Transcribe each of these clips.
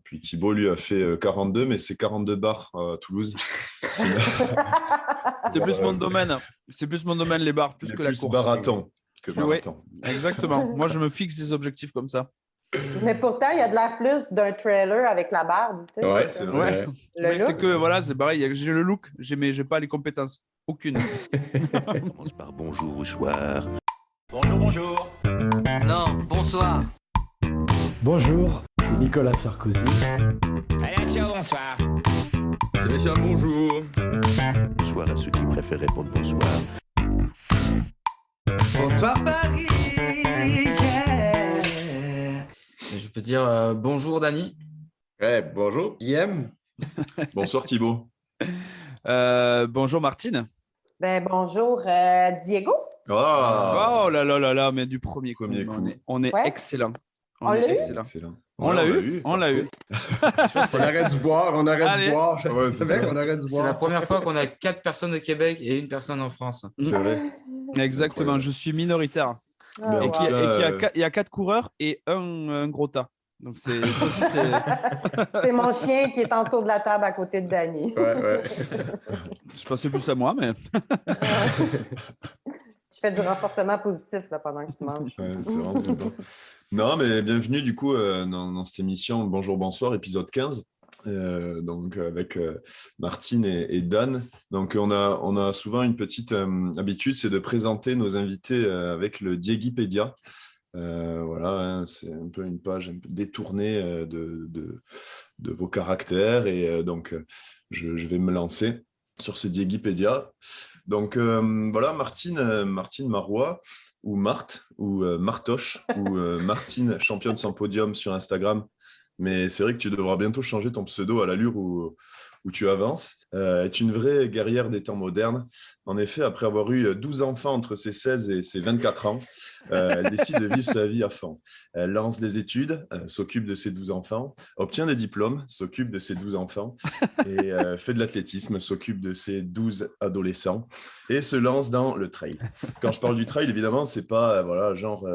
Puis Thibaut, lui, a fait 42, mais c'est 42 bars à Toulouse. C'est plus mon domaine. C'est plus mon domaine, les bars, plus que la course. Marathon que Oui, marathon. exactement. Moi, je me fixe des objectifs comme ça. Mais pourtant, il y a de l'air plus d'un trailer avec la barbe. Tu sais, Ouais, c'est vrai. Ouais. Le Mais c'est look. que, voilà, c'est pareil. J'ai le look, j'ai pas les compétences. Aucune. On commence par bonjour ou soir. Bonjour. Non, bonsoir. Bonjour, je suis Nicolas Sarkozy. Allez, ciao, bonsoir. Sébastien, bonjour. Bonsoir à ceux qui préfèrent répondre bonsoir. Bonsoir Paris. Yeah. Je peux dire bonjour Dani. Ouais, bonjour, Guillaume. Bonsoir Thibaut. Bonjour Martine. Ben, bonjour, Diego. Ah, Oh là là là là, mais du premier coup. On est Ouais. excellent. On l'a eu? excellent. excellent. On l'a eu. On l'a eu. On arrête de boire, Allez. de boire. Ouais, c'est ça. On arrête de C'est la boire. première fois qu'on a 4 personnes au Québec et une personne en France. C'est vrai. Exactement, je suis minoritaire. Ah, Mais Et wow. il y a 4 coureurs et un gros tas. Donc ça aussi, C'est mon chien qui est en dessous de la table à côté de Dani. Ouais. je pensais plus à moi, mais Je fais du renforcement positif là, pendant que tu manges. Ouais, c'est vraiment sympa. Non, mais bienvenue du coup dans cette émission Bonjour, bonsoir, épisode 15. Donc avec Martine et Dan. Donc on a souvent une petite habitude, c'est de présenter nos invités avec le Diegipédia. Voilà, hein, c'est un peu une page un peu détournée de vos caractères et donc je vais me lancer sur ce Diegipédia. Donc voilà, Martine Marois ou Marthe ou Martoche ou Martine championne sans podium sur Instagram. Mais c'est vrai que tu devras bientôt changer ton pseudo à l'allure où tu avances. Est une vraie guerrière des temps modernes. En effet, après avoir eu 12 enfants entre ses 16 et ses 24 ans, elle décide de vivre sa vie à fond. Elle lance des études, s'occupe de ses 12 enfants, obtient des diplômes, s'occupe de ses 12 enfants, et fait de l'athlétisme, s'occupe de ses 12 adolescents, et se lance dans le trail. Quand je parle du trail, évidemment, c'est pas voilà, genre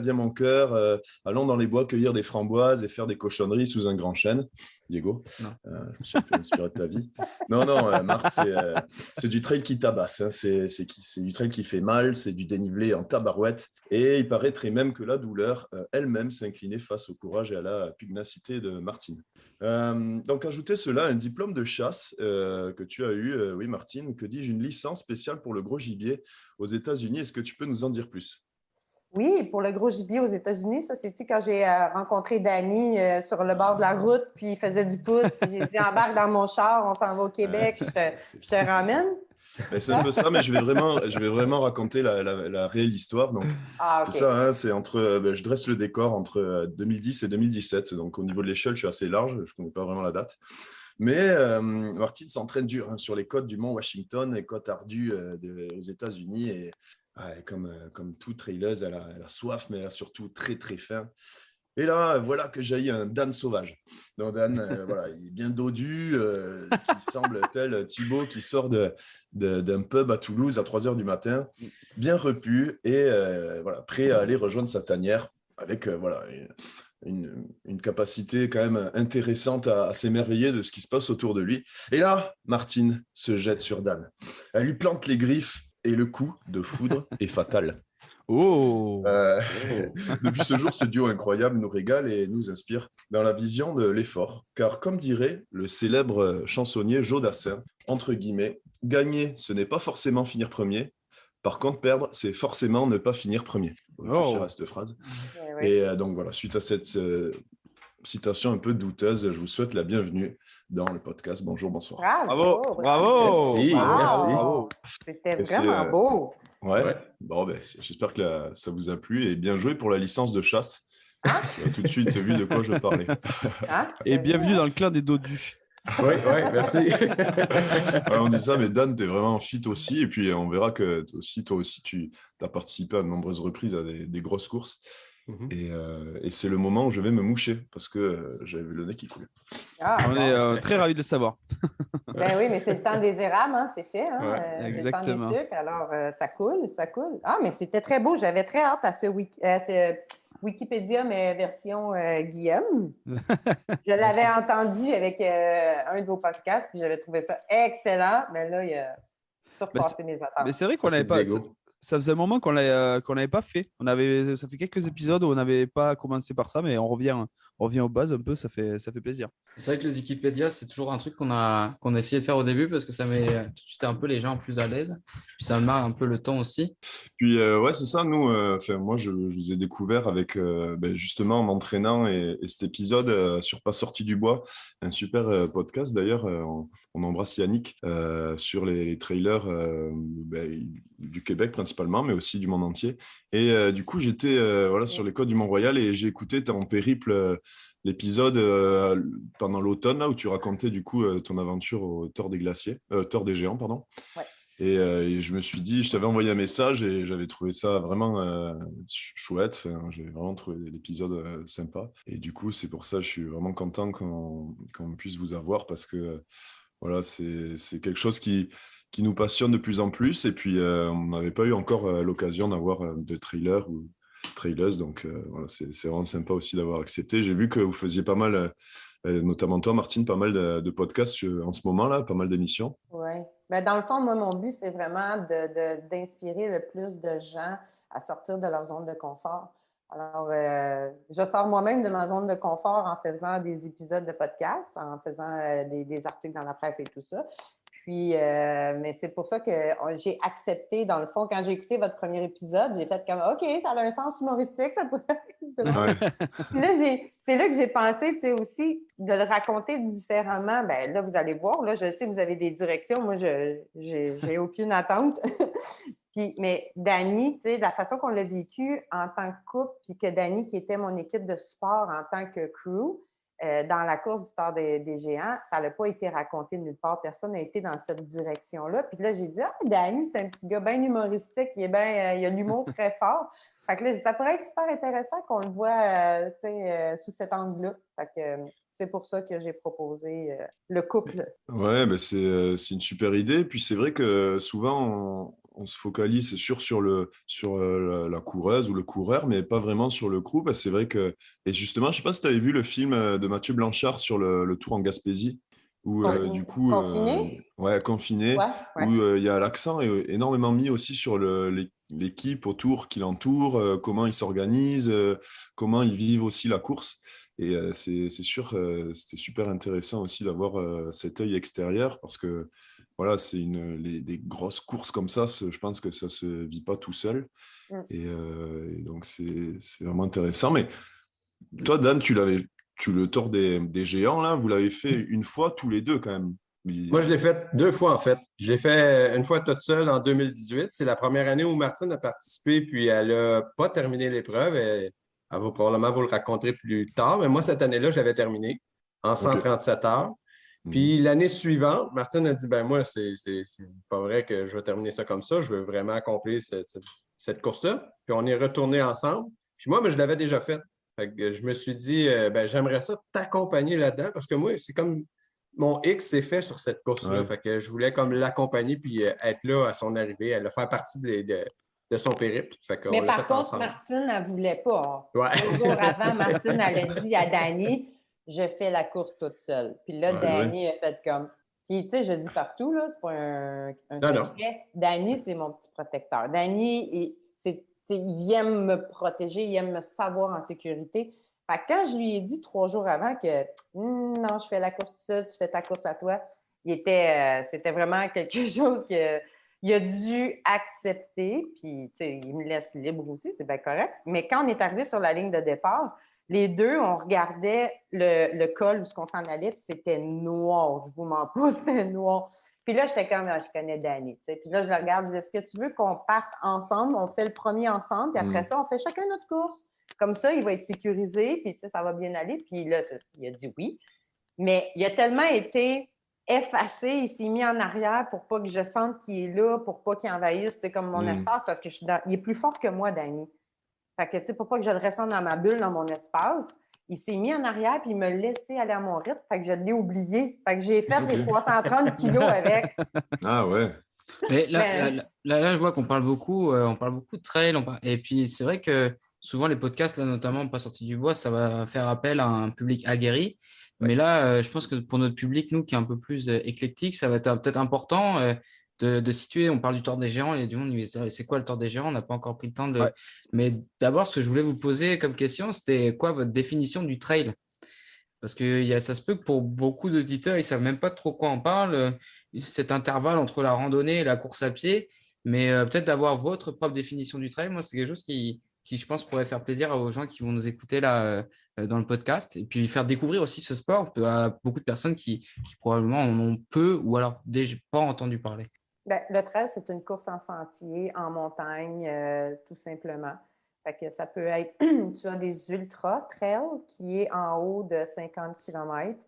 viens mon cœur, allons dans les bois cueillir des framboises et faire des cochonneries sous un grand chêne. Diego, je me suis un peu inspiré de ta vie. Non, Marthe, c'est du trail qui tabasse. Hein. C'est du trail qui fait mal, c'est du dénivelé en tabarouette. Et il paraîtrait même que la douleur elle-même s'inclinait face au courage et à la pugnacité de Martine. Donc, ajoutez cela, un diplôme de chasse que tu as eu, oui, Martine, que dis-je, une licence spéciale pour le gros gibier aux États-Unis. Est-ce que tu peux nous en dire plus? Oui, pour le gros gibier aux États-Unis, ça, c'est-tu quand j'ai rencontré Dani sur le bord de la route, puis il faisait du pouce, puis j'ai dit embarque dans mon char, on s'en va au Québec, je te ramène. C'est un peu ça, mais je vais vraiment raconter la réelle histoire. Donc, Ah, OK. c'est ça, hein, c'est entre, je dresse le décor entre 2010 et 2017. Donc, au niveau de l'échelle, je suis assez large, je ne connais pas vraiment la date. Mais Martine s'entraîne dur hein, sur les côtes du mont Washington, les côtes ardues aux États-Unis. Et comme toute traileuse, elle a soif, mais elle a surtout très, très faim. Et là, voilà que jaillit un Dan sauvage. Donc Dan, voilà, il est bien dodu, qui semble tel Thibaut qui sort d'un pub à Toulouse à 3h du matin, bien repu et voilà, prêt à aller rejoindre sa tanière avec voilà, une capacité quand même intéressante à s'émerveiller de ce qui se passe autour de lui. Et là, Martine se jette sur Dan. Elle lui plante les griffes et le coup de foudre est fatal. oh, Depuis ce jour, ce duo incroyable nous régale et nous inspire dans la vision de l'effort. Car comme dirait le célèbre chansonnier Joe Dassin, entre guillemets, gagner, ce n'est pas forcément finir premier. Par contre, perdre, c'est forcément ne pas finir premier. On va réfléchir à cette phrase. Oui. Et donc voilà, suite à cette citation un peu douteuse, je vous souhaite la bienvenue dans le podcast Bonjour, bonsoir. Bravo! bravo. Merci, Wow! merci. C'était Et vraiment c'est, beau. Ouais. Bon, j'espère que ça vous a plu et bien joué pour la licence de chasse. Tu as tout de suite vu de quoi je parlais. Hein? Et bienvenue dans le clan des dodus. Oui, merci. Ouais, on dit ça, mais Dan, tu es vraiment fit aussi. Et puis, on verra que toi aussi, tu as participé à de nombreuses reprises à des grosses courses. Et c'est le moment où je vais me moucher parce que j'avais vu le nez qui coulait. Ah, On est très ravis de le savoir. Ben oui, mais c'est le temps des érables, hein, c'est fait. Hein? Ouais, c'est le temps exactement. des sucres, alors ça coule, ça coule. Ah, mais c'était très beau. J'avais très hâte à ce Wikipédia, mais version Guillaume. Je l'avais entendu avec un de vos podcasts, puis j'avais trouvé ça excellent. Mais là, il a surpassé mes attentes. Mais c'est vrai qu'on C'est n'avait pas. Diego. Ça faisait un moment qu'on n'avait pas fait. Ça fait quelques épisodes où on n'avait pas commencé par ça, mais on revient aux bases un peu, ça fait plaisir. C'est vrai que le Wikipédia, c'est toujours un truc qu'on a essayé de faire au début parce que ça met tout de suite un peu les gens plus à l'aise. Puis ça marque un peu le temps aussi. Puis, ouais, c'est ça. Nous, moi, je vous ai découvert avec, justement, en m'entraînant et cet épisode sur Pas sorti du bois, un super podcast d'ailleurs. On embrasse Yannick sur les trailers du Québec principalement, mais aussi du monde entier. Et du coup, j'étais sur les côtes du Mont-Royal et j'ai écouté ton périple, l'épisode pendant l'automne, là, où tu racontais du coup ton aventure au Thor des Géants, pardon. Ouais. Et je me suis dit, je t'avais envoyé un message et j'avais trouvé ça vraiment chouette. Enfin, j'ai vraiment trouvé l'épisode sympa. Et du coup, c'est pour ça que je suis vraiment content qu'on puisse vous avoir parce que voilà, c'est quelque chose qui nous passionne de plus en plus. Et puis, on n'avait pas eu encore l'occasion d'avoir de trailers ou trailers. Donc, voilà, c'est vraiment sympa aussi d'avoir accepté. J'ai vu que vous faisiez pas mal, notamment toi, Martine, pas mal de podcasts en ce moment-là, pas mal d'émissions. Oui. Mais dans le fond, moi, mon but, c'est vraiment d'inspirer le plus de gens à sortir de leur zone de confort. Alors, je sors moi-même de ma zone de confort en faisant des épisodes de podcast, en faisant des articles dans la presse et tout ça. Puis, mais c'est pour ça que j'ai accepté, dans le fond, quand j'ai écouté votre premier épisode, j'ai fait comme OK, ça a un sens humoristique, ça pourrait être drôle. Ouais. Puis là, c'est là que j'ai pensé, tu sais, aussi, de le raconter différemment. Bien, là, vous allez voir, là, je sais que vous avez des directions. Moi, j'ai aucune attente. Puis, mais Dany, tu sais, la façon qu'on l'a vécu en tant que couple, puis que Dany, qui était mon équipe de support en tant que crew, dans la course du Thor des Géants, ça n'a pas été raconté nulle part. Personne n'a été dans cette direction-là. Puis là, j'ai dit, Dany, c'est un petit gars bien humoristique, il a l'humour très fort. Fait que là, ça pourrait être super intéressant qu'on le voit sous cet angle-là. Fait que c'est pour ça que j'ai proposé le couple. Ouais, c'est une super idée. Puis c'est vrai que souvent, on se focalise sur la coureuse ou le coureur, mais pas vraiment sur le crew. Parce que c'est vrai que... Et justement, je ne sais pas si tu avais vu le film de Mathieu Blanchard sur le Tour en Gaspésie. Où du coup... Confiné? Confiné. Ouais. Où il y a l'accent énormément mis aussi sur l'équipe autour qui l'entoure, comment ils s'organisent, comment ils vivent aussi la course. Et c'est sûr, c'était super intéressant aussi d'avoir cet œil extérieur parce que voilà, c'est des grosses courses comme ça, je pense que ça ne se vit pas tout seul. Et donc, c'est vraiment intéressant. Mais toi, Dan, le Thor des Géants, là, vous l'avez fait une fois tous les deux quand même. Moi, je l'ai fait 2 fois, en fait. Je l'ai fait une fois toute seule en 2018. C'est la première année où Martine a participé, puis elle n'a pas terminé l'épreuve. Elle va probablement vous le raconter plus tard. Mais moi, cette année-là, je l'avais terminé en 137 heures. Puis l'année suivante, Martine a dit, moi, c'est pas vrai que je vais terminer ça comme ça. Je veux vraiment accomplir cette course-là. Puis on est retourné ensemble. Puis moi, je l'avais déjà fait. Fait que je me suis dit, j'aimerais ça t'accompagner là-dedans parce que moi, c'est comme mon X s'est fait sur cette course-là. Ouais. Fait que je voulais comme l'accompagner puis être là à son arrivée. Elle a fait partie de son périple. Fait qu'on Mais l'a par fait contre, ensemble. Martine, elle ne voulait pas. Ouais. 2 jours avant, Martine, elle a dit à Dany, je fais la course toute seule. Puis là, Ouais, Dany a fait comme. Puis, tu sais, je dis partout, là, c'est pas un secret. Dany, c'est mon petit protecteur. Dany, il aime me protéger, il aime me savoir en sécurité. Fait que quand je lui ai dit 3 jours avant que non, je fais la course toute seule, tu fais ta course à toi, c'était vraiment quelque chose qu'il a dû accepter. Puis, tu sais, il me laisse libre aussi, c'est bien correct. Mais quand on est arrivé sur la ligne de départ, les deux, on regardait le col où on s'en allait, puis c'était noir. Je vous mens pas, c'était noir. Puis là, j'étais comme, je connais Dany. Puis là, je le regarde, je dis, est-ce que tu veux qu'on parte ensemble? On fait le premier ensemble, puis après ça, on fait chacun notre course. Comme ça, il va être sécurisé, puis ça va bien aller. Puis là, il a dit oui. Mais il a tellement été effacé, il s'est mis en arrière pour pas que je sente qu'il est là, pour pas qu'il envahisse comme mon espace, parce que il est plus fort que moi, Dany. Fait que, pour pas que je le ressente dans ma bulle, dans mon espace, il s'est mis en arrière puis il m'a laissé aller à mon rythme. Fait que je l'ai oublié. Fait que j'ai fait les 330 kilos avec. Ah ouais. Mais là, je vois qu'on parle beaucoup de trail. Et puis, c'est vrai que souvent les podcasts, là, notamment Pas sortis du bois, ça va faire appel à un public aguerri. Mais là, je pense que pour notre public, nous, qui est un peu plus éclectique, ça va être peut-être important de situer. On parle du tort des géants, et du monde, c'est quoi le tort des géants? On n'a pas encore pris le temps de. Ouais. Mais d'abord, ce que je voulais vous poser comme question, c'était quoi votre définition du trail? Parce que ça se peut que pour beaucoup d'auditeurs, ils ne savent même pas trop quoi on parle, cet intervalle entre la randonnée et la course à pied. Mais peut-être d'avoir votre propre définition du trail, moi, c'est quelque chose qui, je pense, pourrait faire plaisir aux gens qui vont nous écouter là dans le podcast. Et puis faire découvrir aussi ce sport à beaucoup de personnes qui probablement en ont peu ou alors déjà pas entendu parler. Ben, le trail, c'est une course en sentier, en montagne, tout simplement. Fait que ça peut être, tu as des ultra-trails qui est en haut de 50 km,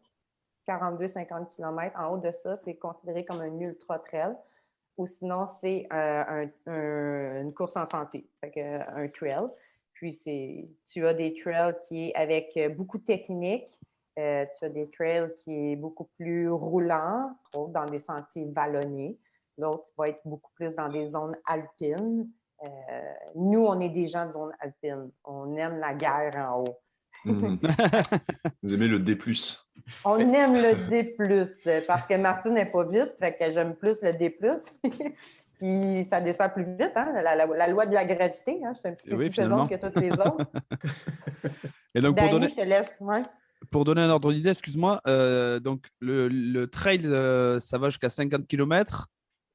42-50 km. En haut de ça, c'est considéré comme un ultra-trail. Ou sinon, c'est une course en sentier, fait que, un trail. Puis, tu as des trails qui est avec beaucoup de technique. Tu as des trails qui est beaucoup plus roulant, dans des sentiers vallonnés. L'autre va être beaucoup plus dans des zones alpines. Nous, on est des gens de zone alpine. On aime la guerre en haut. Vous aimez le D+. On aime le D+, parce que Martine n'est pas vite, fait que j'aime plus le D+. Puis ça descend plus vite, hein? La loi de la gravité. Hein? Je suis un petit peu plus pesante que toutes les autres. Et donc, Dani, je te laisse. Ouais. Pour donner un ordre d'idée, excuse-moi, donc le trail, ça va jusqu'à 50 km.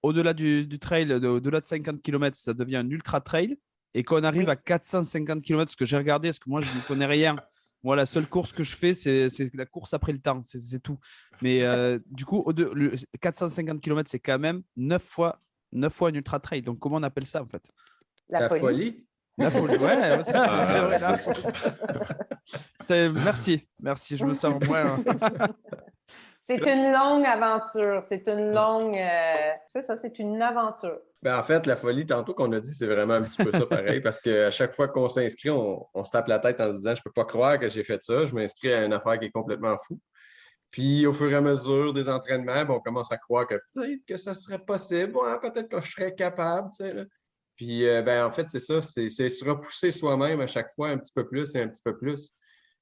Au-delà du trail, au-delà de 50 km, ça devient un ultra trail. Et quand on arrive à 450 km, ce que j'ai regardé, parce que moi, je n'y connais rien. Moi, la seule course que je fais, c'est la course après le temps. C'est tout. Mais du coup, 450 km, c'est quand même 9 fois un ultra trail. Donc, comment on appelle ça, en fait? La folie. La folie, ouais. C'est vrai. Merci. Je me sens moins. C'est une longue aventure. C'est une longue. C'est ça, c'est une aventure. Ben, en fait, la folie, tantôt qu'on a dit, c'est vraiment un petit peu ça pareil, parce qu'à chaque fois qu'on s'inscrit, on se tape la tête en se disant « Je peux pas croire que j'ai fait ça, je m'inscris à une affaire qui est complètement fou. » Puis, au fur et à mesure des entraînements, on commence à croire que peut-être que ça serait possible, peut-être que je serais capable, tu sais. Là. Puis, en fait, c'est ça, c'est se repousser soi-même à chaque fois un petit peu plus et un petit peu plus.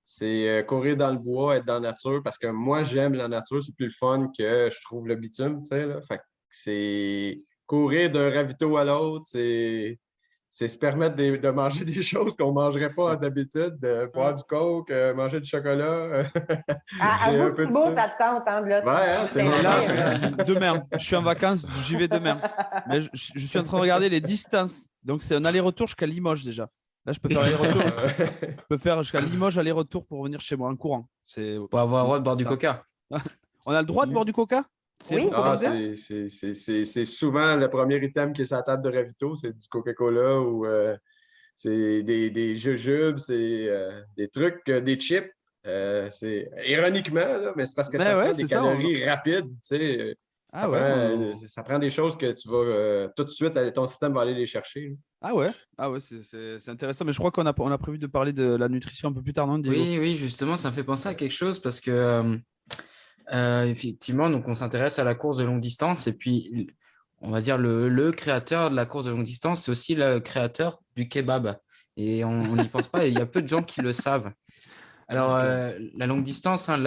C'est courir dans le bois, être dans la nature, parce que moi, j'aime la nature, c'est plus le fun que je trouve le bitume, tu sais, là. Fait que c'est courir d'un ravito à l'autre, c'est se permettre de manger des choses qu'on ne mangerait pas d'habitude, de boire du coke, manger du chocolat. Avoue que Thibaut, ça te tente, hein, là. Ouais, c'est là. Demain, je suis en vacances, j'y vais demain. Mais je suis en train de regarder les distances. Donc, c'est un aller-retour jusqu'à Limoges déjà. Là, je peux faire aller-retour. Je peux faire jusqu'à Limoges aller-retour pour revenir chez moi en courant. Pour avoir le droit de boire du coca. On a le droit de boire du coca? Oui. C'est souvent le premier item qui est sur la table de ravito, c'est du Coca-Cola ou c'est des jujubes, c'est des trucs, des chips. C'est ironiquement, là, mais c'est parce que ça prend des calories rapides. Tu sais, ça prend des choses que tu vas tout de suite, ton système va aller les chercher. Là. Ah ouais, c'est intéressant. Mais je crois qu'on a prévu de parler de la nutrition un peu plus tard, non, Diego? Oui, justement, ça me fait penser à quelque chose parce que effectivement, donc on s'intéresse à la course de longue distance et puis on va dire le créateur de la course de longue distance, c'est aussi le créateur du kebab. Et on n'y pense pas, et il y a peu de gens qui le savent. Alors, la longue distance, on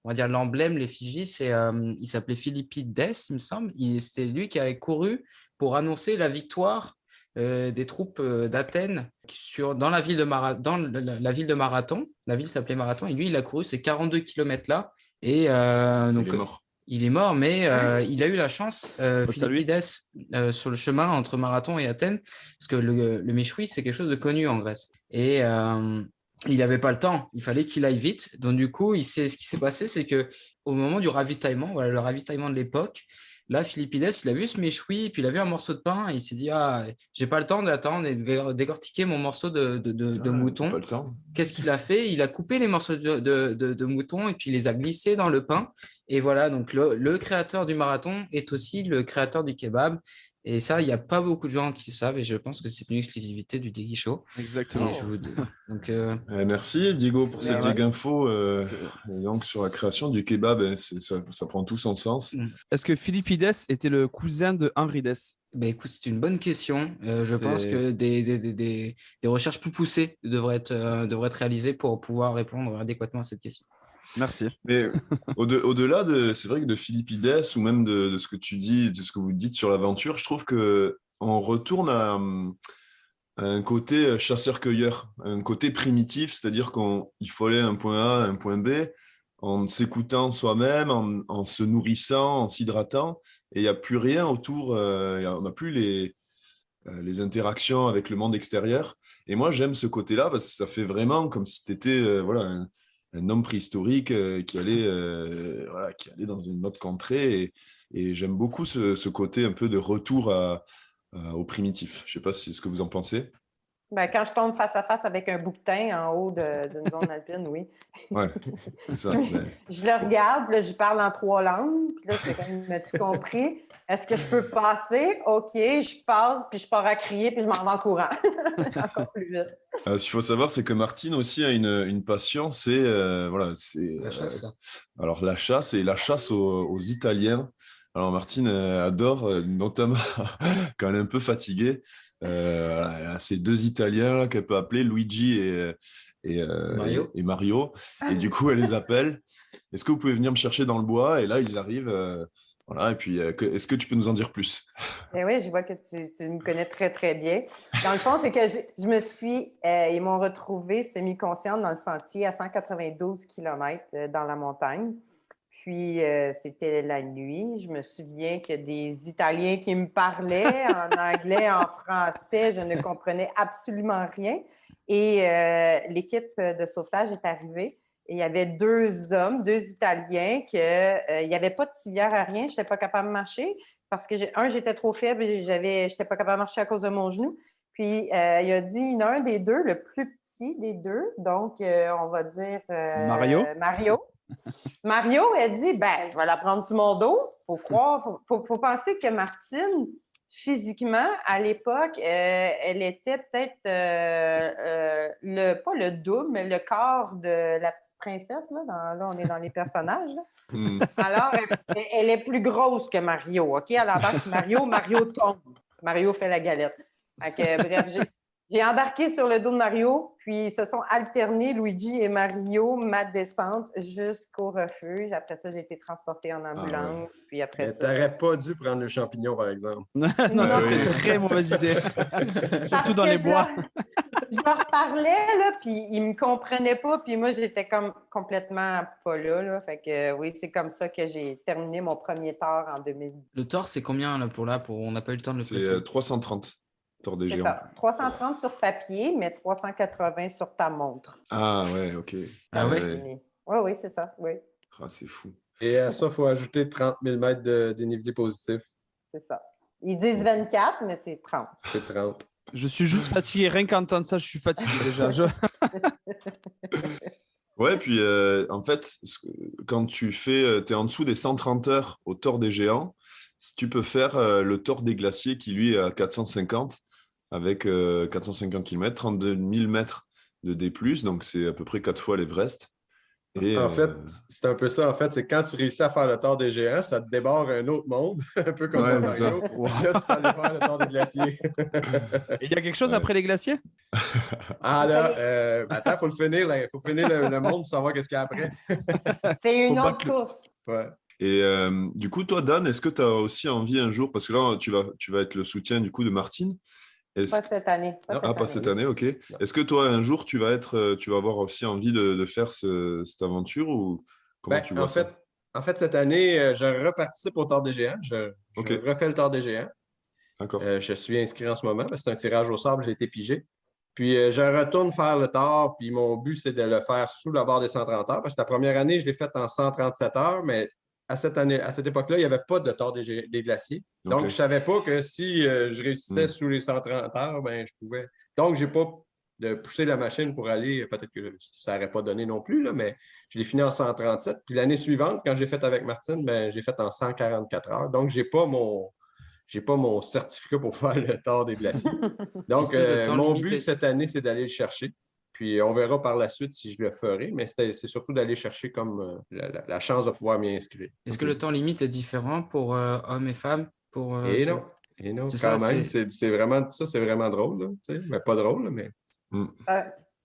va dire l'emblème, l'effigie, il s'appelait Philippides, il me semble. C'était lui qui avait couru pour annoncer la victoire des troupes d'Athènes dans la ville de Marathon. La ville s'appelait Marathon, et lui, il a couru ces 42 km-là. Et donc, il est mort, mais il a eu la chance, Philippides, sur le chemin entre Marathon et Athènes, parce que le méchoui, c'est quelque chose de connu en Grèce. Et il n'avait pas le temps, il fallait qu'il aille vite. Donc, du coup, ce qui s'est passé, c'est qu'au moment du ravitaillement, le ravitaillement de l'époque, là, Philippides, il a vu ce méchoui, puis il a vu un morceau de pain, et il s'est dit « Ah, j'ai pas le temps d'attendre et de décortiquer mon morceau de mouton. » Pas le temps. Qu'est-ce qu'il a fait? Il a coupé les morceaux de mouton et puis il les a glissés dans le pain. Et voilà, donc le créateur du marathon est aussi le créateur du kebab. Et ça, il n'y a pas beaucoup de gens qui le savent, et je pense que c'est une exclusivité du Diggy Show. Exactement. Donc, merci Diego pour cette dig info. Donc sur la création du kebab, ça prend tout son sens. Est-ce que Philippides était le cousin de Henri Dess? Ben, écoute, c'est une bonne question. Je pense que des recherches plus poussées devraient être réalisées pour pouvoir répondre adéquatement à cette question. Merci. Mais au-delà c'est vrai que de Philippides ou même de ce que tu dis, de ce que vous dites sur l'aventure, je trouve qu'on retourne à un côté chasseur-cueilleur, un côté primitif, c'est-à-dire qu'il faut aller à un point A, à un point B, en s'écoutant soi-même, en se nourrissant, en s'hydratant, et il n'y a plus rien autour, on n'a plus les interactions avec le monde extérieur. Et moi, j'aime ce côté-là parce que ça fait vraiment comme si tu étais un homme préhistorique qui allait dans une autre contrée. Et j'aime beaucoup ce côté un peu de retour au primitif. Je ne sais pas si c'est ce que vous en pensez. Ben, quand je tombe face à face avec un bouquetin en haut d'une zone alpine, oui. Ouais, c'est ça. Je le regarde, là, je parle en 3 langues. Puis là, c'est comme, m'as-tu compris? Est-ce que je peux passer? OK, je passe, puis je pars à crier, puis je m'en vais en courant. Encore plus vite. Ce qu'il faut savoir, c'est que Martine aussi a une passion, c'est La chasse. Alors la chasse et la chasse aux Italiens. Alors Martine adore, notamment quand elle est un peu fatiguée, elle a ces 2 Italiens qu'elle peut appeler Luigi et Mario. Et du coup, elle les appelle. Est-ce que vous pouvez venir me chercher dans le bois? Et là, ils arrivent. Voilà. Et puis, est-ce que tu peux nous en dire plus? Eh oui, je vois que tu me connais très, très bien. Dans le fond, c'est que je me suis, ils m'ont retrouvée semi-consciente dans le sentier à 192 km dans la montagne. Puis, c'était la nuit. Je me souviens qu'il y a des Italiens qui me parlaient en anglais, en français. Je ne comprenais absolument rien. Et l'équipe de sauvetage est arrivée. Et il y avait 2 hommes, 2 Italiens, il n'y avait pas de civière à rien. Je n'étais pas capable de marcher parce que, j'étais trop faible et je n'étais pas capable de marcher à cause de mon genou. Puis, il a dit l'un des 2, le plus petit des 2, donc on va dire Mario. Mario, elle dit, ben, je vais la prendre sur mon dos. Faut penser que Martine, physiquement, à l'époque, elle était peut-être pas le double, mais le quart de la petite princesse. Là, on est dans les personnages. Là. Alors, elle est plus grosse que Mario. OK? À l'embarque Mario tombe. Mario fait la galette. Bref, j'ai embarqué sur le dos de Mario, puis ils se sont alternés, Luigi et Mario, ma descente jusqu'au refuge. Après ça, j'ai été transportée en ambulance. Puis après ça... T'aurais pas dû prendre le champignon, par exemple. Non, c'est une très mauvaise idée. Surtout dans les bois. Je leur parlais, là, puis ils me comprenaient pas, puis moi, j'étais comme complètement pas là. Fait que oui, c'est comme ça que j'ai terminé mon premier tort en 2010. Le tort, c'est combien là, on n'a pas eu le temps de le préciser? C'est 330. Des c'est géants. ça. 330 sur papier, mais 380 sur ta montre. Ah ouais, OK. Ah ouais? Oui, c'est ça, oui. Ah, c'est fou. Et à ça, il faut ajouter 30 000 mètres de dénivelé positif. C'est ça. Ils disent 24, mais c'est 30. C'est 30. Je suis juste fatigué. Rien qu'entendre ça, je suis fatigué déjà. Ouais, puis en fait, quand tu es en dessous des 130 heures au tort des géants, si tu peux faire le tort des glaciers qui, lui, est à 450, avec 450 km, 32 000 mètres de D+, donc c'est à peu près 4 fois l'Everest. Et, en fait, c'est un peu ça. En fait, c'est quand tu réussis à faire le tort des géants, ça te débarre un autre monde, un peu comme dans Mario. Là, tu peux aller faire le tort des glaciers. Il y a quelque chose après les glaciers? Ah là, attends, il faut le finir. Il faut finir le monde pour savoir qu'est-ce qu'il y a après. C'est une autre course. Ouais. Et du coup, toi, Dan, est-ce que tu as aussi envie un jour, parce que là, tu vas être le soutien du coup de Martine. Pas cette année. Pas cette année, OK. Est-ce que toi, un jour, tu vas avoir aussi envie de faire cette aventure ou comment tu vois ça? En fait, cette année, je reparticipe au Tort des Géants. Je refais le Tort des Géants. D'accord. Je suis inscrit en ce moment. C'est un tirage au sort, j'ai été pigé. Puis, je retourne faire le tort. Puis, mon but, c'est de le faire sous la barre des 130 heures. Parce que la première année, je l'ai faite en 137 heures, mais à cette époque-là, il n'y avait pas de tort des glaciers. Donc, je ne savais pas que si je réussissais sous les 130 heures, ben, je pouvais. Donc, je n'ai pas de pousser la machine pour aller. Peut-être que ça n'aurait pas donné non plus, là, mais je l'ai fini en 137. Puis l'année suivante, quand j'ai fait avec Martine, ben, j'ai fait en 144 heures. Donc, je n'ai pas mon certificat pour faire le tort des glaciers. Donc, mon but cette année, c'est d'aller le chercher. Puis, on verra par la suite si je le ferai, mais c'est surtout d'aller chercher comme la chance de pouvoir m'y inscrire. Est-ce que le temps limite est différent pour hommes et femmes? Et non. Et non, C'est quand ça, même, c'est vraiment ça, c'est vraiment drôle, là, tu sais. Mais pas drôle, là, mais.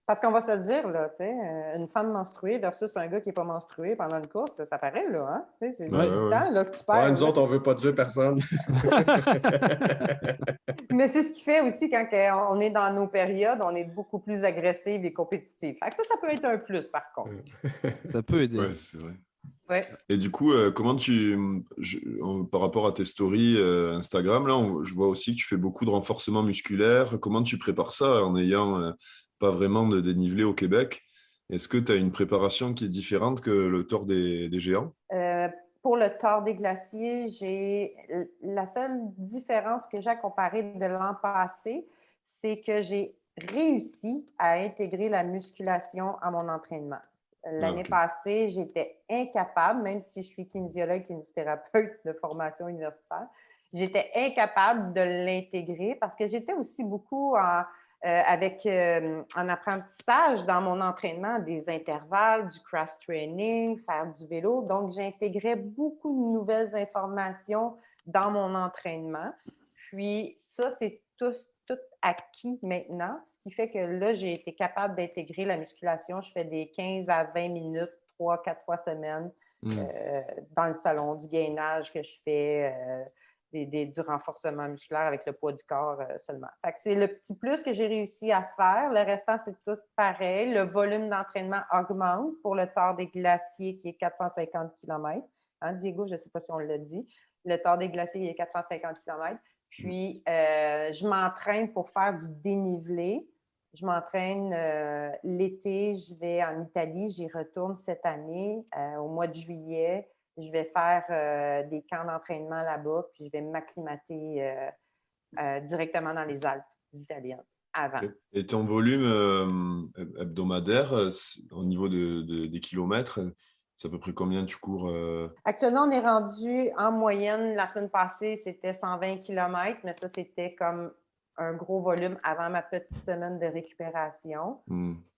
Parce qu'on va se le dire, là, tu sais, une femme menstruée versus un gars qui n'est pas menstrué pendant une course, ça paraît, là, hein? Tu sais, c'est Ouais, du ouais. temps là, que tu perds. Ouais, nous là. autres, on veut pas tuer personne. Mais c'est ce qui fait aussi quand on est dans nos périodes, on est beaucoup plus agressive et compétitive. Fait que ça peut être un plus, par contre. Ça peut aider. Ouais, c'est vrai. Ouais. Et du coup, comment par rapport à tes stories Instagram, là, je vois aussi que tu fais beaucoup de renforcement musculaire. Comment tu prépares ça en n'ayant pas vraiment de dénivelé au Québec? Est-ce que tu as une préparation qui est différente que le Tour des géants? Pour le Tour des glaciers, la seule différence que j'ai comparée de l'an passé, c'est que j'ai réussi à intégrer la musculation à mon entraînement. L'année passée, j'étais incapable, même si je suis kinésiologue, kinésithérapeute de formation universitaire, j'étais incapable de l'intégrer parce que j'étais aussi beaucoup en apprentissage dans mon entraînement, des intervalles, du cross-training, faire du vélo. Donc, j'intégrais beaucoup de nouvelles informations dans mon entraînement. Puis ça, c'est tout acquis maintenant, ce qui fait que là, j'ai été capable d'intégrer la musculation. Je fais des 15 à 20 minutes, 3-4 fois semaine dans le salon, du gainage que je fais, du renforcement musculaire avec le poids du corps seulement. Fait que c'est le petit plus que j'ai réussi à faire. Le restant, c'est tout pareil. Le volume d'entraînement augmente pour le Tour des glaciers qui est 450 km. Hein, Diego, je ne sais pas si on l'a dit. Le Tour des glaciers, il est 450 km. Puis, je m'entraîne pour faire du dénivelé. Je m'entraîne l'été, je vais en Italie, j'y retourne cette année. Au mois de juillet, je vais faire des camps d'entraînement là-bas, puis je vais m'acclimater directement dans les Alpes italiennes avant. Et ton volume hebdomadaire, au niveau des kilomètres, c'est à peu près combien tu cours? Actuellement, on est rendu en moyenne, la semaine passée, c'était 120 km, mais ça, c'était comme un gros volume avant ma petite semaine de récupération.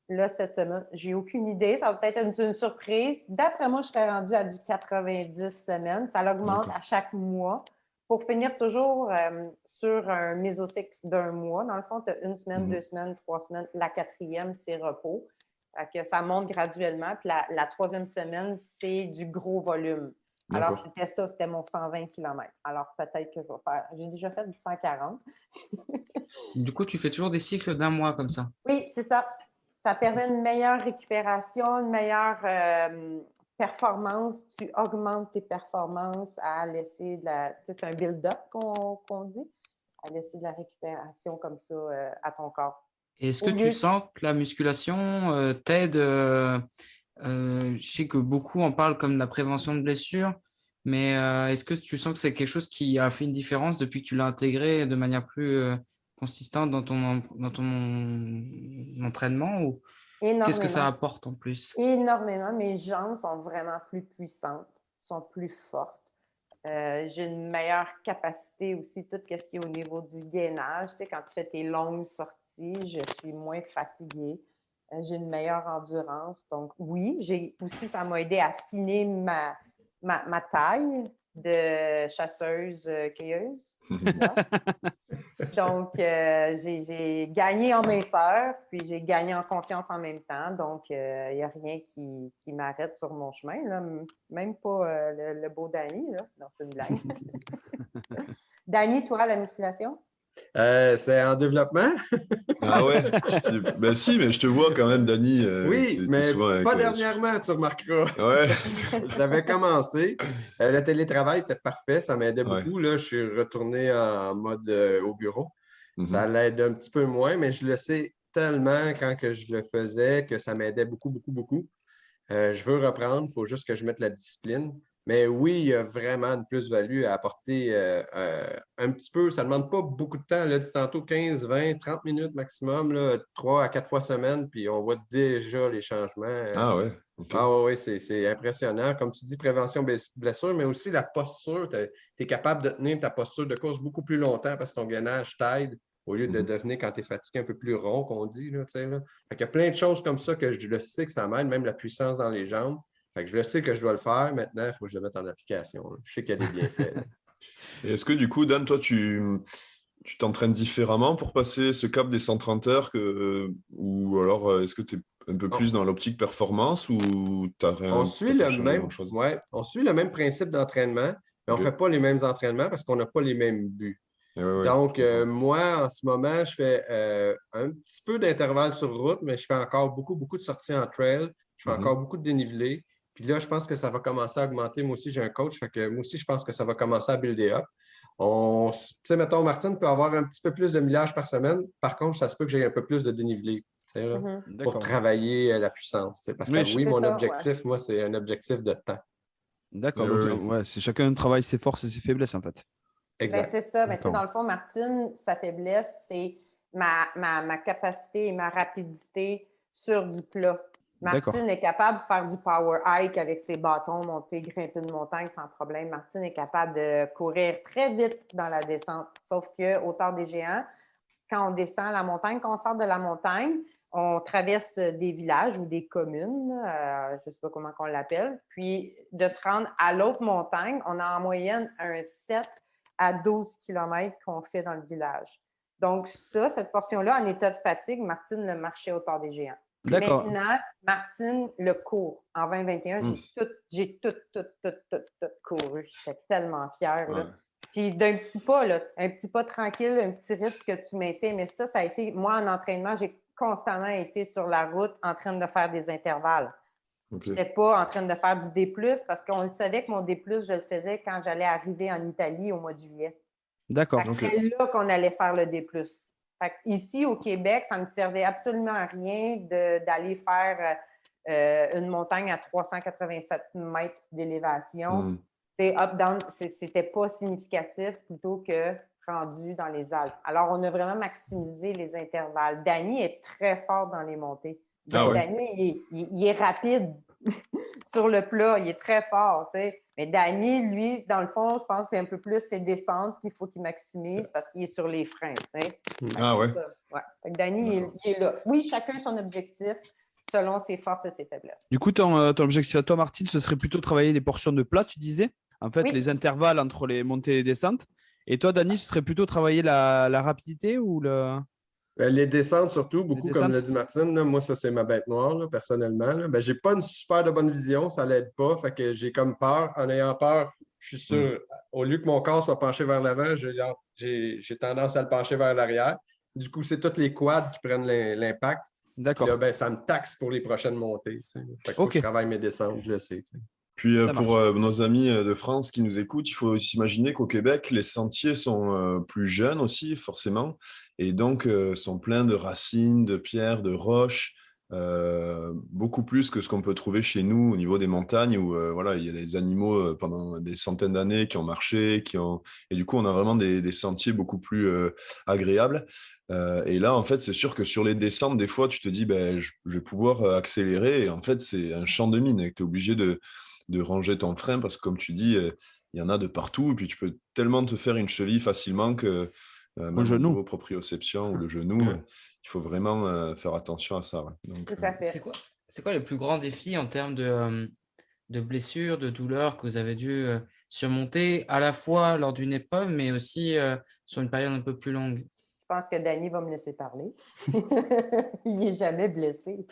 Là, cette semaine, j'ai aucune idée. Ça va peut-être être une surprise. D'après moi, je serais rendue à du 90 semaines. Ça l'augmente à chaque mois pour finir toujours sur un mésocycle d'un mois. Dans le fond, tu as 1 semaine, 2 semaines, 3 semaines. La 4e, c'est repos. Que ça monte graduellement. Puis la 3e semaine, c'est du gros volume. Alors, c'était mon 120 km. Alors, peut-être que je vais faire... J'ai déjà fait du 140. Du coup, tu fais toujours des cycles d'1 mois comme ça? Oui, c'est ça. Ça permet une meilleure récupération, une meilleure performance. Tu augmentes tes performances à laisser de la... Tu sais, c'est un build-up qu'on dit, à laisser de la récupération comme ça à ton corps. Est-ce que tu sens que la musculation t'aide? Je sais que beaucoup en parlent comme de la prévention de blessures, mais est-ce que tu sens que c'est quelque chose qui a fait une différence depuis que tu l'as intégré de manière plus consistante dans ton entraînement ou qu'est-ce que ça apporte en plus? Énormément. Mes jambes sont vraiment plus puissantes, sont plus fortes. J'ai une meilleure capacité aussi, tout ce qui est au niveau du gainage. Tu sais, quand tu fais tes longues sorties, je suis moins fatiguée. J'ai une meilleure endurance. Donc, oui, ça m'a aidé à affiner ma taille de chasseuse-cueilleuse. Donc, j'ai gagné en minceur, puis j'ai gagné en confiance en même temps. Donc, il n'y a rien qui m'arrête sur mon chemin, là. Même pas le beau Danny. Là. Non, c'est une blague. Danny, toi, la musculation? C'est en développement. Ah ouais? Ben si, mais je te vois quand même, Danny. Oui, mais pas dernièrement, tu remarqueras. Ouais. J'avais commencé. Le télétravail était parfait, ça m'aidait beaucoup. Là, je suis retourné en mode au bureau. Ça l'aide un petit peu moins, mais je le sais tellement quand que je le faisais que ça m'aidait beaucoup, beaucoup, beaucoup. Je veux reprendre, il faut juste que je mette la discipline. Mais oui, il y a vraiment une plus-value à apporter un petit peu. Ça ne demande pas beaucoup de temps. Là, dis tantôt 15, 20, 30 minutes maximum, là, 3 à 4 fois semaine, puis on voit déjà les changements. Ah ouais? Okay. Ah oui, c'est impressionnant. Comme tu dis, prévention blessure, mais aussi la posture. Tu es capable de tenir ta posture de course beaucoup plus longtemps parce que ton gainage t'aide au lieu de devenir, quand tu es fatigué, un peu plus rond, qu'on dit. Là, là. Fait qu'il y a plein de choses comme ça que je le sais que ça m'aide, même la puissance dans les jambes. Fait que je le sais que je dois le faire. Maintenant, il faut que je le mette en application. Là. Je sais qu'il y a des bienfaits. Et est-ce que du coup, Dan, toi, tu t'entraînes différemment pour passer ce cap des 130 heures ou alors est-ce que tu es un peu plus dans l'optique performance ou t'as On rien, suit t'as pas le changé même, grand-chose? ouais, on suit le même principe d'entraînement, mais on ne Ok. fait pas les mêmes entraînements parce qu'on n'a pas les mêmes buts. Ouais, ouais, je Donc, comprends. moi, en ce moment, je fais un petit peu d'intervalle sur route, mais je fais encore beaucoup, beaucoup de sorties en trail. Je fais Mhm. encore beaucoup de dénivelé. Puis là, je pense que ça va commencer à augmenter. Moi aussi, j'ai un coach, fait que moi aussi, je pense que ça va commencer à builder up. Tu sais, mettons, Martine peut avoir un petit peu plus de millage par semaine. Par contre, ça se peut que j'ai un peu plus de dénivelé, tu sais, là, Mhm. pour D'accord. travailler la puissance. Tu sais, parce que Oui, oui, C'est mon ça, ouais. objectif, moi, c'est un objectif de temps. d'accord. Ouais, Donc, ouais, ouais. ouais, c'est chacun travaille ses forces et ses faiblesses, en fait. Ben, Exact. c'est ça. Mais tu sais, D'accord. dans le fond, Martine, sa faiblesse, c'est ma capacité et ma rapidité sur du plat. D'accord. Martine est capable de faire du power hike avec ses bâtons, monter, grimper une montagne sans problème. Martine est capable de courir très vite dans la descente. Sauf qu'au Tort des Géants, quand on descend la montagne, quand on sort de la montagne, on traverse des villages ou des communes, je ne sais pas comment on l'appelle. Puis de se rendre à l'autre montagne, on a en moyenne un 7 à 12 km qu'on fait dans le village. Donc ça, cette portion-là, en état de fatigue, Martine le marchait au Tort des Géants. D'accord. Maintenant, Martine le court. En 2021, Mm. j'ai tout couru. J'étais tellement fière. Là. Ouais. Puis d'un petit pas, là, un petit pas tranquille, un petit rythme que tu maintiens. Mais ça a été, moi, en entraînement, j'ai constamment été sur la route en train de faire des intervalles. Ok. Je n'étais pas en train de faire du D+, parce qu'on le savait que mon D+, je le faisais quand j'allais arriver en Italie au mois de juillet. D'accord. Fait que c'était là qu'on allait faire le D+. Fait que ici, au Québec, ça ne me servait absolument à rien d'aller faire une montagne à 387 mètres d'élévation. Mm. Up-down, c'était pas significatif plutôt que rendu dans les Alpes. Alors, on a vraiment maximisé les intervalles. Danny est très fort dans les montées. Ah ouais. Danny, il est rapide sur le plat, il est très fort, tu sais. Mais Danny, lui, dans le fond, je pense que c'est un peu plus ses descentes qu'il faut qu'il maximise parce qu'il est sur les freins, tu sais. Ah ouais. Ouais. Fait que Danny, il est là. Oui, chacun son objectif selon ses forces et ses faiblesses. Du coup, ton objectif à toi, Martine, ce serait plutôt travailler les portions de plat, tu disais. En fait, Oui. les intervalles entre les montées et les descentes. Et toi, Dani, ce serait plutôt travailler la rapidité ou le. Les descentes, surtout, beaucoup, comme descentes? l'a dit Martine, là, moi, ça, c'est ma bête noire, là, personnellement. Là. Ben, j'ai pas une super de bonne vision, ça l'aide pas. Fait que j'ai comme peur. En ayant peur, je suis sûr, au lieu que mon corps soit penché vers l'avant, j'ai tendance à le pencher vers l'arrière. Du coup, c'est toutes les quads qui prennent l'impact. Puis D'accord. là, ben, ça me taxe pour les prochaines montées. Tu sais. Fait que faut que je travaille mes descentes, je le sais. Tu sais. Puis Ça pour marche. nos amis de France qui nous écoutent, il faut s'imaginer qu'au Québec, les sentiers sont plus jeunes aussi, forcément, et donc sont pleins de racines, de pierres, de roches, beaucoup plus que ce qu'on peut trouver chez nous au niveau des montagnes où voilà, il y a des animaux pendant des centaines d'années qui ont marché, et du coup, on a vraiment des sentiers beaucoup plus agréables. Et là, en fait, c'est sûr que sur les descentes, des fois, tu te dis, ben, je vais pouvoir accélérer, et en fait, c'est un champ de mine, et que tu es obligé de ranger ton frein parce que, comme tu dis, il y en a de partout. Et puis, tu peux tellement te faire une cheville facilement que même au genou. niveau proprioception ou le genou, il faut vraiment faire attention à ça. Ouais. Donc, Tout à fait. C'est quoi le plus grand défi en termes de blessures, de douleurs que vous avez dû surmonter à la fois lors d'une épreuve, mais aussi sur une période un peu plus longue? Je pense que Danny va me laisser parler. Il n'est jamais blessé.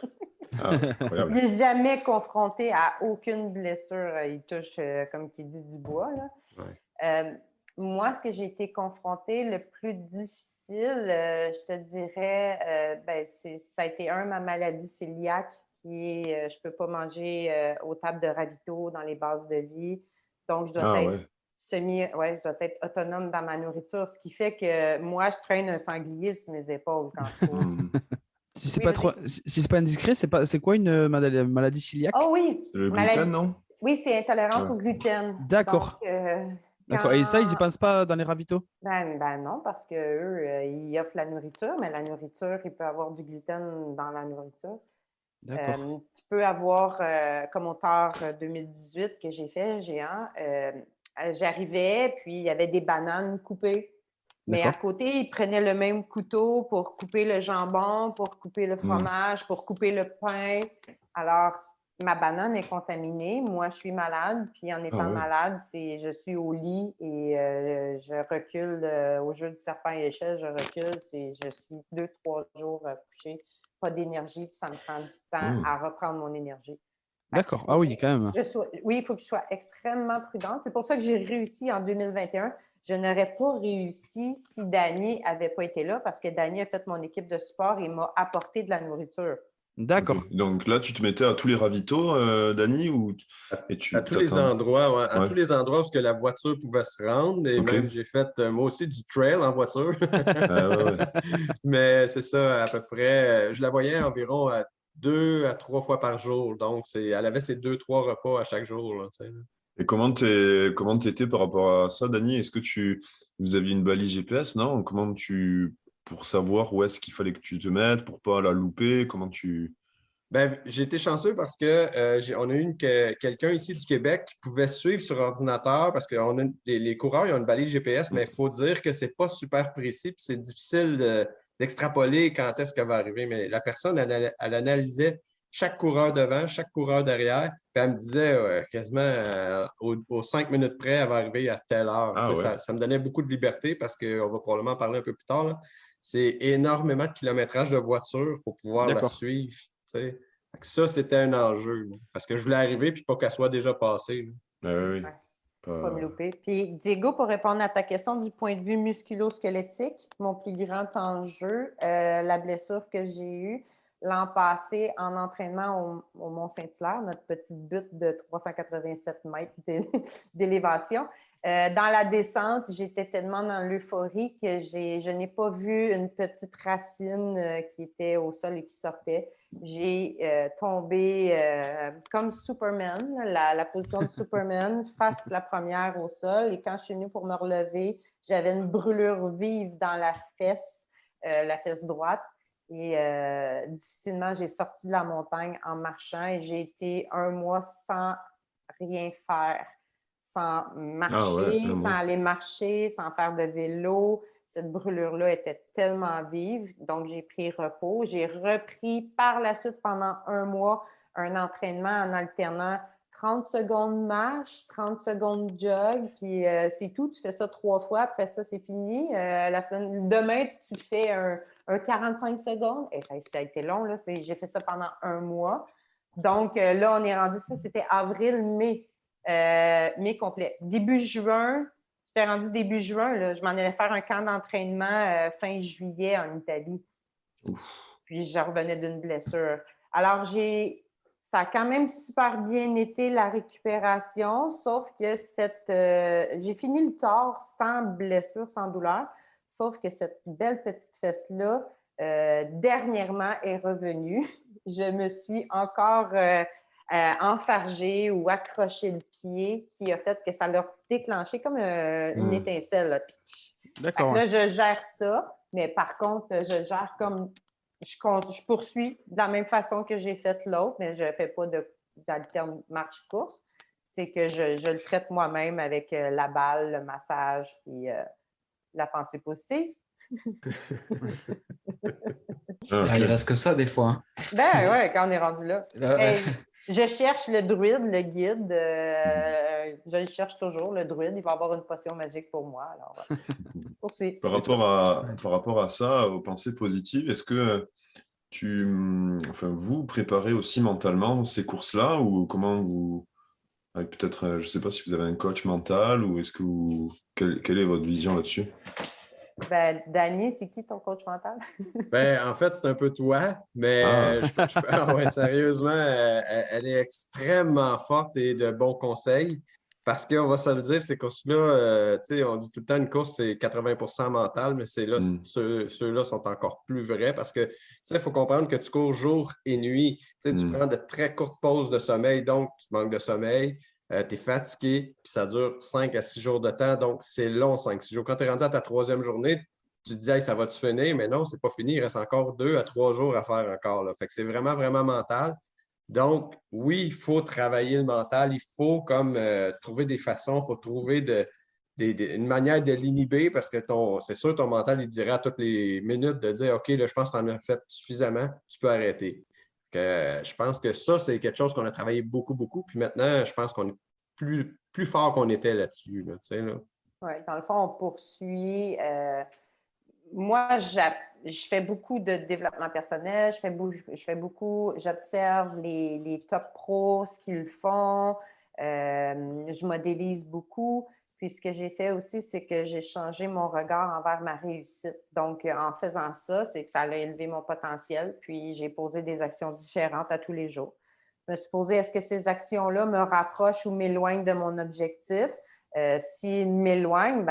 incroyable. Il n'est jamais confronté à aucune blessure. Il touche, comme qui dit, du bois. Là. Ouais. Moi, ce que j'ai été confrontée, le plus difficile, je te dirais, ça a été ma maladie cœliaque qui est, je ne peux pas manger aux tables de ravito dans les bases de vie. Donc, je dois être je dois être autonome dans ma nourriture, ce qui fait que moi, je traîne un sanglier sur mes épaules quand je cours. Si c'est pas indiscret, c'est quoi une maladie cœliaque? Oh oui! C'est le gluten, non? Oui, c'est intolérance au gluten. D'accord. Donc, D'accord. Et ça, ils n'y pensent pas dans les ravitaux? Ben non, parce qu'eux, ils offrent la nourriture, mais la nourriture, il peut avoir du gluten dans la nourriture. D'accord. Tu peux avoir, comme au Tort 2018 que j'ai fait, géant, j'arrivais, puis il y avait des bananes coupées. Mais à côté, ils prenaient le même couteau pour couper le jambon, pour couper le fromage, pour couper le pain. Alors, ma banane est contaminée. Moi, je suis malade. Puis en étant malade, je suis au lit et je recule au jeu du serpent et l'échelle. Je recule. Je suis 2-3 jours couchée. Pas d'énergie. Puis ça me prend du temps à reprendre mon énergie. D'accord. Ah oui, quand même. Oui, il faut que je sois extrêmement prudente. C'est pour ça que j'ai réussi en 2021. Je n'aurais pas réussi si Dany n'avait pas été là parce que Dany a fait mon équipe de support et m'a apporté de la nourriture. D'accord. Okay. Donc là, tu te mettais à tous les ravitaux, Dany, ou à tous les endroits, à tous les endroits où la voiture pouvait se rendre. Et même, j'ai fait moi aussi du trail en voiture. Mais c'est ça, à peu près. Je la voyais environ 2 à 3 fois par jour. Donc, elle avait ses 2-3 repas à chaque jour. Là, et comment t'étais par rapport à ça, Dany? Est-ce que vous aviez une balise GPS, non? Pour savoir où est-ce qu'il fallait que tu te mettes, pour pas la louper, comment tu... j'ai été chanceux parce qu'on a eu quelqu'un ici du Québec qui pouvait suivre sur ordinateur parce que les coureurs ils ont une balise GPS, mais il faut dire que c'est pas super précis et c'est difficile d'extrapoler quand est-ce qu'elle va arriver. Mais la personne, elle analysait chaque coureur devant, chaque coureur derrière, puis elle me disait quasiment aux 5 minutes près, elle va arriver à telle heure. Ça me donnait beaucoup de liberté parce qu'on va probablement en parler un peu plus tard. Là. C'est énormément de kilométrage de voiture pour pouvoir la suivre. Ça, c'était un enjeu. Là, parce que je voulais arriver puis pas qu'elle soit déjà passée. Pas me louper. Puis, Diego, pour répondre à ta question du point de vue musculo-squelettique, mon plus grand enjeu, la blessure que j'ai eue l'an passé en entraînement au Mont-Saint-Hilaire, notre petite butte de 387 mètres d'élévation. Dans la descente, j'étais tellement dans l'euphorie que je n'ai pas vu une petite racine qui était au sol et qui sortait. J'ai tombé comme Superman, la position de Superman, face la première au sol. Et quand je suis venue pour me relever, j'avais une brûlure vive dans la fesse droite. Et difficilement, j'ai sorti de la montagne en marchant et j'ai été 1 mois sans rien faire, sans marcher, sans aller marcher, sans faire de vélo. Cette brûlure-là était tellement vive, donc j'ai pris repos. J'ai repris par la suite pendant 1 mois un entraînement en alternant 30 secondes marche, 30 secondes jog, puis c'est tout. Tu fais ça 3 fois, après ça, c'est fini. Demain, tu fais un 45 secondes. Et ça a été long, là. J'ai fait ça pendant 1 mois. Donc là, on est rendu ça, c'était avril, mai complet. Début juin, j'étais rendu début juin, là, je m'en allais faire un camp d'entraînement fin juillet en Italie. Puis je revenais d'une blessure. Alors, ça a quand même super bien été la récupération, sauf que j'ai fini le tort sans blessure, sans douleur, sauf que cette belle petite fesse-là, dernièrement, est revenue. Je me suis encore enfargée ou accroché le pied qui a fait que ça l'a déclenché comme une étincelle. Là. D'accord. Là, je gère ça, mais par contre, je gère comme... Je poursuis de la même façon que j'ai fait l'autre, mais je ne fais pas d'alterne marche-course. C'est que je le traite moi-même avec la balle, le massage, puis la pensée positive. Il reste que ça des fois. Hein. Ben oui, quand on est rendu là. Je cherche le druide, le guide. Je le cherche toujours, le druide. Il va avoir une potion magique pour moi. Alors, poursuis. Par rapport à ça, aux pensées positives, est-ce que vous préparez aussi mentalement ces courses-là ou comment vous... Peut-être, je ne sais pas si vous avez un coach mental ou est-ce que quelle est votre vision là-dessus? Ben, Dany, c'est qui ton coach mental? En fait, c'est un peu toi, mais sérieusement, elle est extrêmement forte et de bons conseils parce qu'on va se le dire, ces courses-là, on dit tout le temps une course, c'est 80% mental, mais ceux-là sont encore plus vrais parce que il faut comprendre que tu cours jour et nuit. Tu prends de très courtes pauses de sommeil, donc tu manques de sommeil. Tu es fatigué, puis ça dure 5 à 6 jours de temps, donc c'est long, 5-6 jours. Quand tu es rendu à ta 3e journée, tu te dis hey, ça va-tu finir? Mais non, c'est pas fini, il reste encore 2 à 3 jours à faire encore. Là. Fait que c'est vraiment, vraiment mental. Donc, oui, il faut travailler le mental, il faut comme trouver des façons, il faut trouver une manière de l'inhiber parce que c'est sûr ton mental, il dirait à toutes les minutes de dire OK, là, je pense que tu en as fait suffisamment, tu peux arrêter. Je pense que ça, c'est quelque chose qu'on a travaillé beaucoup, beaucoup. Puis maintenant, je pense qu'on est plus fort qu'on était là-dessus. Là, tu sais, là. Oui, dans le fond, on poursuit. Moi, je fais beaucoup de développement personnel, j'observe les top pros, ce qu'ils font, je modélise beaucoup. Puis ce que j'ai fait aussi, c'est que j'ai changé mon regard envers ma réussite. Donc, en faisant ça, c'est que ça a élevé mon potentiel, puis j'ai posé des actions différentes à tous les jours. Je me suis posé, est-ce que ces actions-là me rapprochent ou m'éloignent de mon objectif? S'ils m'éloignent,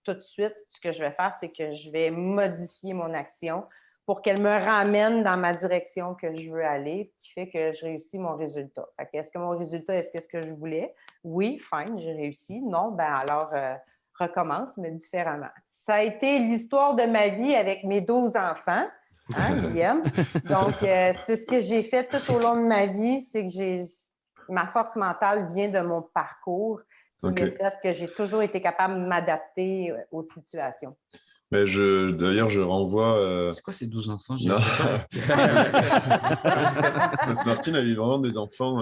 tout de suite, ce que je vais faire, c'est que je vais modifier mon action pour qu'elle me ramène dans ma direction que je veux aller, qui fait que je réussis mon résultat. Fait que, est-ce que mon résultat, est-ce que ce que je voulais? Oui, fine, j'ai réussi. Non, alors recommence, mais différemment. Ça a été l'histoire de ma vie avec mes 12 enfants, hein, Guillaume? Donc, c'est ce que j'ai fait tout au long de ma vie, c'est que ma force mentale vient de mon parcours, qui a fait que j'ai toujours été capable de m'adapter aux situations. Mais d'ailleurs, je renvoie. C'est quoi ces 12 enfants? Non. Martine a eu vraiment des enfants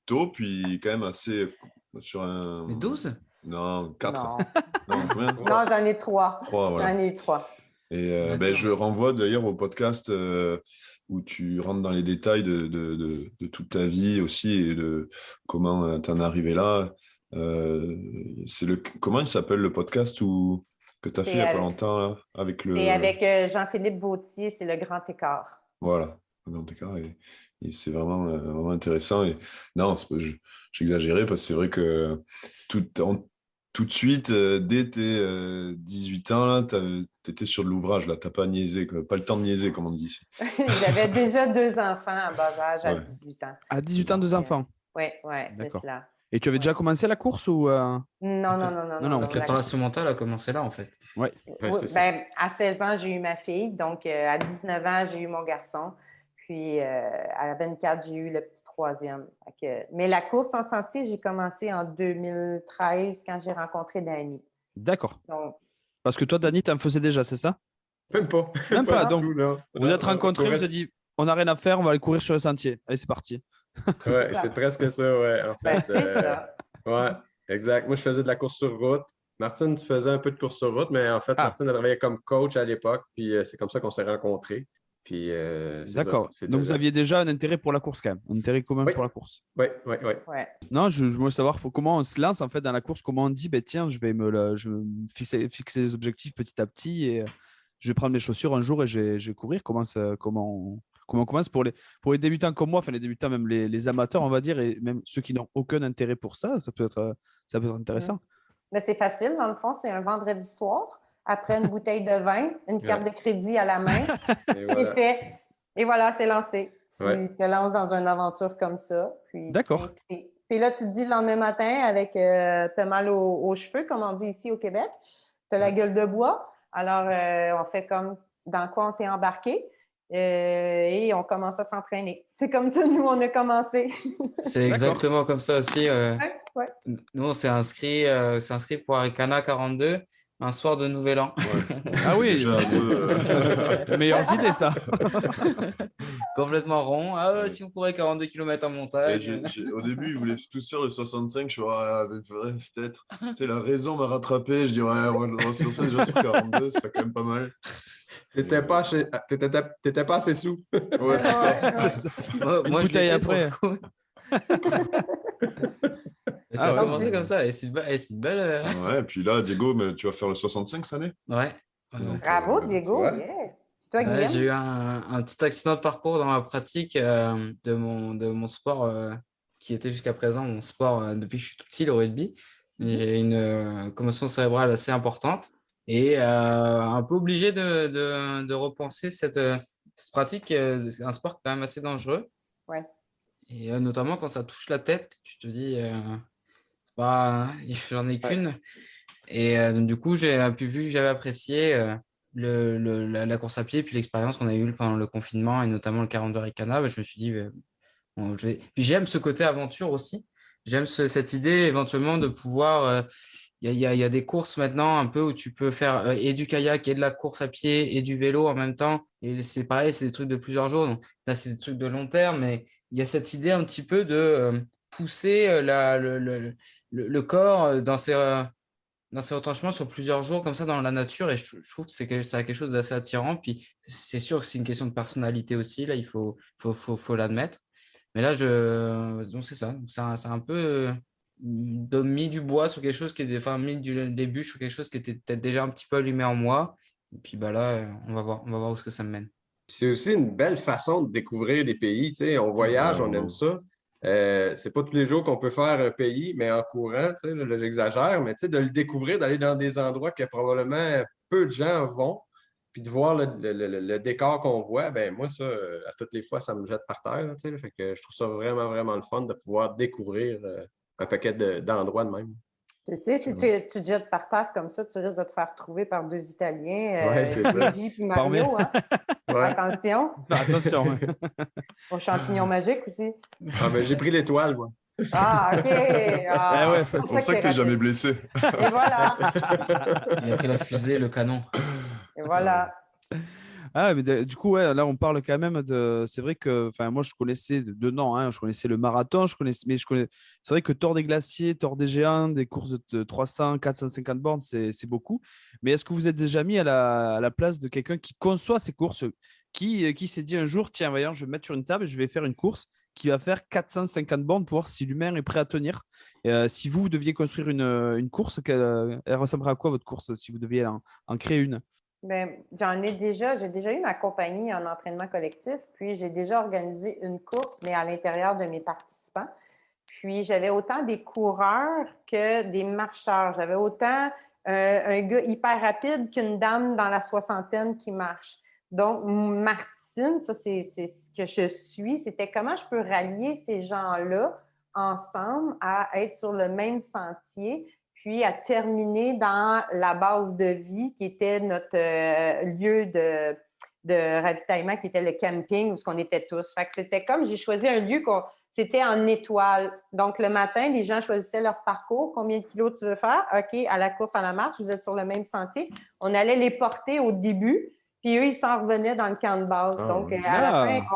tôt, puis quand même assez sur un. Mais 12? Non, 4. Non, combien? Non, j'en ai 3. 3, voilà. J'en ai eu 3. Et je renvoie d'ailleurs au podcast où tu rentres dans les détails de toute ta vie aussi et de comment tu en es arrivé là. Comment il s'appelle le podcast que tu as fait il n'y a pas longtemps là, avec C'est avec Jean-Philippe Vautier, c'est Le Grand Écart. Voilà, Le Grand Écart. Et c'est vraiment intéressant. Et non, j'exagérais parce que c'est vrai que tout de suite, dès tes 18 ans, tu étais sur de l'ouvrage. Tu n'as pas niaisé, pas le temps de niaiser, comme on dit ici. J'avais déjà 2 enfants à bas âge à 18 ans. À 18 ans, 2 enfants? Oui, c'est cela. Et tu avais déjà commencé la course ou Non. La préparation mentale a commencé là, en fait. Ouais. À 16 ans, j'ai eu ma fille. Donc, à 19 ans, j'ai eu mon garçon. Puis, à 24, j'ai eu le petit 3e. Mais la course en sentier, j'ai commencé en 2013 quand j'ai rencontré Dany. D'accord. Donc, parce que toi, Dany, tu en faisais déjà, c'est ça? Même pas. Même pas. Donc, tout, vous êtes rencontrés, vous avez dit, on n'a rien à faire, on va aller courir sur le sentier. Allez, c'est parti. Oui, c'est presque ça, ouais. En fait, c'est ça. Oui, exact. Moi, je faisais de la course sur route. Martine, tu faisais un peu de course sur route, mais en fait, Martine a travaillé comme coach à l'époque, puis c'est comme ça qu'on s'est rencontrés. Puis, d'accord. Donc, vous aviez déjà un intérêt pour la course quand même, un intérêt commun pour la course. Oui. Non, je veux savoir comment on se lance en fait dans la course, comment on dit, tiens, je vais me fixer des objectifs petit à petit et je vais prendre mes chaussures un jour et je vais courir. Comment on commence pour les débutants comme moi, enfin les débutants, même les amateurs, on va dire, et même ceux qui n'ont aucun intérêt pour ça, ça peut être intéressant. Mais c'est facile, dans le fond, c'est un vendredi soir, après une bouteille de vin, une carte de crédit à la main, et voilà, c'est lancé. Tu te lances dans une aventure comme ça, puis d'accord. tu t'inscris. Puis là, tu te dis le lendemain matin, avec t'as mal aux cheveux, comme on dit ici au Québec, t'as la gueule de bois, alors on fait comme dans quoi on s'est embarqué. Et on commence à s'entraîner. C'est comme ça, nous, on a commencé. C'est exactement comme ça aussi. Nous, on s'est inscrit pour Arikana 42, un soir de Nouvel An. Ouais. Ah oui, meilleure idée, ça. Complètement rond. Si on courait 42 km en montagne. Au début, ils voulaient tous faire le 65. Je suis peut-être. Tu sais, la raison m'a rattrapé. Je dis, on sur ça, déjà sur 42, ça fait quand même pas mal. T'étais pas assez sous. Ouais, c'est ça. Moi, je l'étais après. Ça a commencé comme ça. Et c'est une belle. Ouais, et puis là, Diego, tu vas faire le 65 cette année? Ouais. Bravo, Diego. Puis toi, Guillaume? J'ai eu un petit accident de parcours dans ma pratique de mon sport qui était jusqu'à présent mon sport depuis que je suis tout petit, le rugby. J'ai une commotion cérébrale assez importante. Et un peu obligé de repenser cette pratique. C'est un sport quand même assez dangereux. Ouais. Et notamment quand ça touche la tête, tu te dis, j'en ai qu'une. Et du coup, vu que j'avais apprécié la course à pied, puis l'expérience qu'on a eue pendant le confinement, et notamment le 42 Arikana, je me suis dit, Puis j'aime ce côté aventure aussi. J'aime cette idée éventuellement de pouvoir il y a des courses maintenant un peu où tu peux faire et du kayak et de la course à pied et du vélo en même temps. Et c'est pareil, c'est des trucs de plusieurs jours. Donc là, c'est des trucs de long terme, mais il y a cette idée un petit peu de pousser le corps dans ses retranchements sur plusieurs jours comme ça dans la nature. Et je trouve que ça a quelque chose d'assez attirant. Puis c'est sûr que c'est une question de personnalité aussi. Là, il faut l'admettre. Mais là, donc c'est ça. C'est un peu mis du bois sur quelque chose qui était, enfin, mis des bûches sur quelque chose qui était peut-être déjà un petit peu allumé en moi. Et puis bah là, on va voir où ce que ça me mène. C'est aussi une belle façon de découvrir des pays. Tu sais, on voyage, on aime ça. C'est pas tous les jours qu'on peut faire un pays, mais en courant, tu sais, là, j'exagère, mais tu sais, de le découvrir, d'aller dans des endroits que probablement peu de gens vont, puis de voir le décor qu'on voit, ben moi, ça, à toutes les fois, ça me jette par terre. Là, tu sais, là. Fait que je trouve ça vraiment, vraiment le fun de pouvoir découvrir un paquet d'endroits de même. Tu sais, si tu te jettes par terre comme ça, tu risques de te faire trouver par deux Italiens, Ouais, c'est ça. Luigi et Mario. Hein? Ouais. Attention. Attention. Ouais. Aux champignons magiques aussi. Ah, mais j'ai pris l'étoile, moi. Ah, OK. Ah, ouais, C'est pour ça que tu n'es jamais blessé. Et voilà. Il a pris la fusée, le canon. Et voilà. Ah, mais du coup, ouais, là, on parle quand même de. C'est vrai que, enfin, moi, je connaissais de nom, hein, je connaissais le marathon, c'est vrai que Tour des Glaciers, Tour des Géants, des courses de 300, 450 bornes, c'est beaucoup. Mais est-ce que vous êtes déjà mis à la place de quelqu'un qui conçoit ces courses, qui s'est dit un jour, tiens, voyons, je vais me mettre sur une table et je vais faire une course qui va faire 450 bornes pour voir si l'humain est prêt à tenir. Si vous deviez construire une course, elle ressemblerait à quoi votre course si vous deviez en créer une? Bien, j'ai déjà eu ma compagnie en entraînement collectif, puis j'ai déjà organisé une course, mais à l'intérieur de mes participants. Puis j'avais autant des coureurs que des marcheurs. J'avais autant un gars hyper rapide qu'une dame dans la soixantaine qui marche. Donc, Martine, ça c'est ce que je suis, c'était comment je peux rallier ces gens-là ensemble à être sur le même sentier, puis à terminer dans la base de vie qui était notre lieu de ravitaillement, qui était le camping où on était tous. Fait que c'était comme, j'ai choisi un lieu c'était en étoile. Donc, le matin, les gens choisissaient leur parcours. Combien de kilos tu veux faire? OK, à la course, à la marche, vous êtes sur le même sentier. On allait les porter au début, puis eux, ils s'en revenaient dans le camp de base. Donc, à la fin,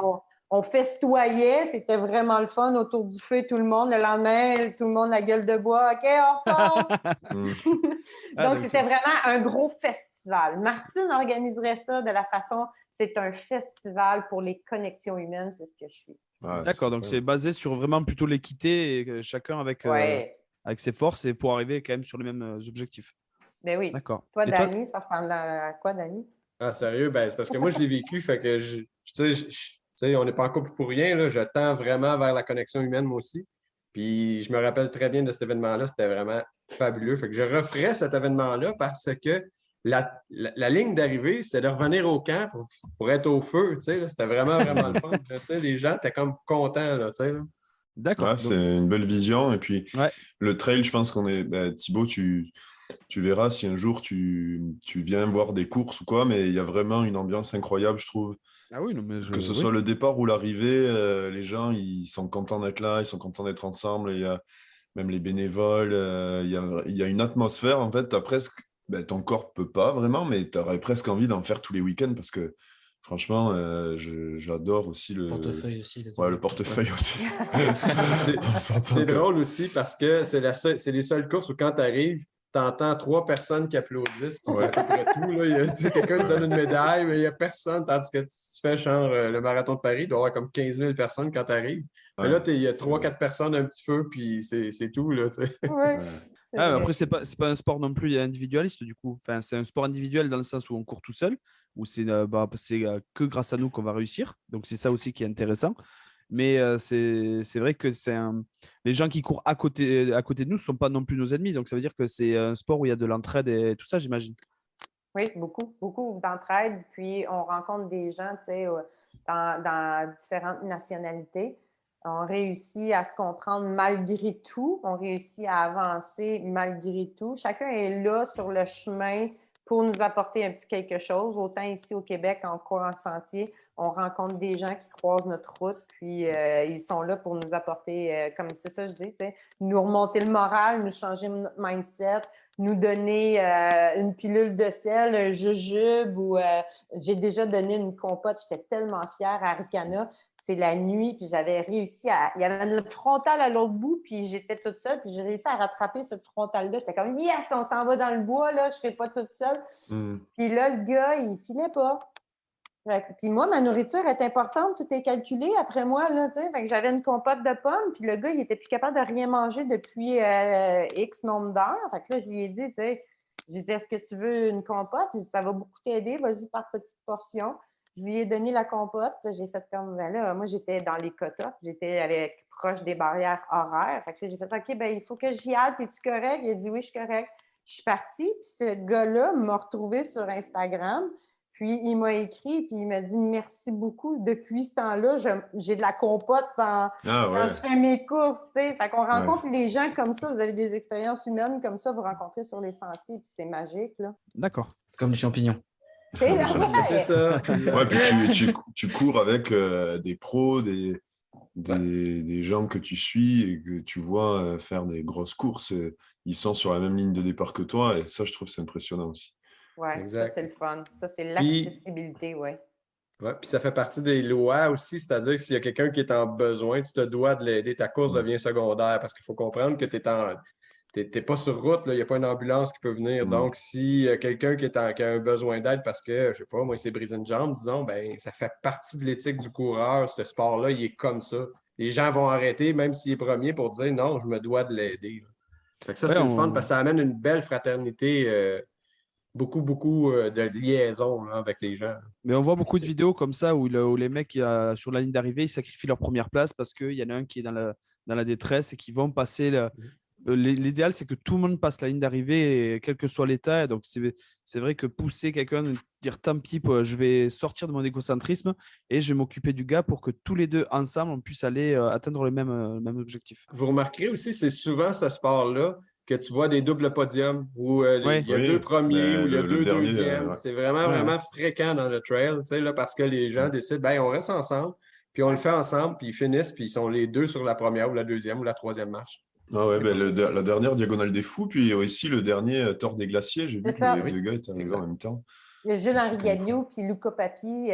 on festoyait, c'était vraiment le fun autour du feu, tout le monde. Le lendemain, tout le monde la gueule de bois. OK, on repart! Donc, c'était vraiment un gros festival. Martine organiserait ça de la façon, c'est un festival pour les connexions humaines, c'est ce que je suis. Ouais, d'accord, donc c'est basé sur vraiment plutôt l'équité et chacun avec ses forces et pour arriver quand même sur les mêmes objectifs. Ben oui. D'accord. Toi, Dani, ça ressemble à quoi, Dani? Ah, sérieux? Ben, c'est parce que moi, je l'ai vécu, fait que tu sais, on n'est pas en couple pour rien, là. Je tends vraiment vers la connexion humaine, moi aussi. Puis je me rappelle très bien de cet événement-là, c'était vraiment fabuleux. Fait que je referais cet événement-là parce que la ligne d'arrivée, c'est de revenir au camp pour être au feu, tu sais, là. C'était vraiment, vraiment le fun. Tu sais, les gens étaient comme contents, là, tu sais, là. D'accord. Ouais, c'est une belle vision. Et puis, le trail, je pense qu'on est... Thibaut, tu verras si un jour tu viens voir des courses ou quoi, mais il y a vraiment une ambiance incroyable, je trouve. Ah oui, non, mais que ce soit le départ ou l'arrivée, les gens, ils sont contents d'être là, ils sont contents d'être ensemble. Il y a même les bénévoles, il y a une atmosphère, en fait, ton corps peut pas vraiment, mais tu aurais presque envie d'en faire tous les week-ends parce que franchement, j'adore aussi le portefeuille aussi. Le portefeuille aussi. C'est drôle aussi parce que c'est les seules courses où quand tu arrives, tu entends 3 personnes qui applaudissent, puis c'est à peu près tout. Là. Quelqu'un te donne une médaille, mais il n'y a personne, tandis que tu fais genre le marathon de Paris, il doit y avoir comme 15 000 personnes quand tu arrives. Mais là, il y a 3-4 personnes, un petit feu, puis c'est tout. Là, après, c'est pas un sport non plus individualiste, du coup. Enfin, c'est un sport individuel dans le sens où on court tout seul, où c'est que grâce à nous qu'on va réussir. Donc, c'est ça aussi qui est intéressant. Mais c'est vrai que les gens qui courent à côté de nous ne sont pas non plus nos ennemis. Donc, ça veut dire que c'est un sport où il y a de l'entraide et tout ça, j'imagine. Oui, beaucoup, beaucoup d'entraide. Puis, on rencontre des gens, tu sais, dans différentes nationalités. On réussit à se comprendre malgré tout. On réussit à avancer malgré tout. Chacun est là sur le chemin pour nous apporter un petit quelque chose. Autant ici au Québec, en courant en sentier, on rencontre des gens qui croisent notre route, puis ils sont là pour nous apporter, comme c'est ça je dis, nous remonter le moral, nous changer notre mindset, nous donner une pilule de sel, un jujube ou j'ai déjà donné une compote. J'étais tellement fière à Ricana. C'est la nuit, puis j'avais réussi à... Il y avait une frontale à l'autre bout, puis j'étais toute seule, puis j'ai réussi à rattraper cette frontale-là. J'étais comme « Yes, on s'en va dans le bois, là, je ne serai pas toute seule. » Puis là, le gars, il ne filait pas. Puis moi, ma nourriture est importante, tout est calculé après moi, là, tu sais. Fait que j'avais une compote de pommes, puis le gars, il n'était plus capable de rien manger depuis X nombre d'heures. Fait que là, je lui ai dit, tu sais, j'ai dit, est-ce que tu veux une compote? J'ai dit, ça va beaucoup t'aider, vas-y par petites portions. Je lui ai donné la compote, là, j'ai fait comme, ben là, moi, j'étais dans les quotas, j'étais proche des barrières horaires. Fait que là, j'ai fait, OK, ben il faut que j'y aille, es-tu correct? Il a dit, oui, je suis correct. Je suis partie, puis ce gars-là m'a retrouvée sur Instagram. Puis, il m'a écrit, puis il m'a dit « Merci beaucoup. Depuis ce temps-là, j'ai de la compote quand je fais mes courses. » Fait qu'on rencontre les gens comme ça. Vous avez des expériences humaines comme ça, vous rencontrez sur les sentiers, puis c'est magique. Là. D'accord. Comme les champignons. C'est ça. Ouais, puis tu cours avec des pros, des gens que tu suis et que tu vois faire des grosses courses. Ils sont sur la même ligne de départ que toi, et ça, je trouve que c'est impressionnant aussi. Oui, ça, c'est le fun. Ça, c'est l'accessibilité, oui. Ouais, puis ça fait partie des lois aussi, c'est-à-dire que s'il y a quelqu'un qui est en besoin, tu te dois de l'aider. Ta course devient secondaire parce qu'il faut comprendre que tu n'es pas sur route, il n'y a pas une ambulance qui peut venir. Donc, si quelqu'un qui a un besoin d'aide parce que, je ne sais pas, moi, il s'est brisé une jambe, disons, ben ça fait partie de l'éthique du coureur. Ce sport-là, il est comme ça. Les gens vont arrêter, même s'il est premier, pour dire non, je me dois de l'aider. Fait que ça, c'est le fun parce que ça amène une belle fraternité. Beaucoup de liaisons là, avec les gens. Mais on voit beaucoup de vidéos comme ça où les mecs sur la ligne d'arrivée, ils sacrifient leur première place parce qu'il y en a un qui est dans la détresse et qui vont passer. L'idéal, c'est que tout le monde passe la ligne d'arrivée, quel que soit l'état. Donc, c'est vrai que pousser quelqu'un, dire tant pis, je vais sortir de mon égocentrisme et je vais m'occuper du gars pour que tous les deux, ensemble, on puisse aller atteindre le même objectif. Vous remarquerez aussi, c'est souvent ce sport-là que tu vois des doubles podiums où il y a deux premiers ou il y a deux deuxièmes. C'est vraiment fréquent dans le trail, tu sais, là, parce que les gens décident, on reste ensemble, puis on le fait ensemble, puis ils finissent, puis ils sont les deux sur la première ou la deuxième ou la troisième marche. Ah ouais, la dernière Diagonale des Fous, puis aussi le dernier Tort des Glaciers. J'ai vu que les deux gars étaient arrivés en même temps. Il y a Jules-Henri Gagnon puis Luca Papi,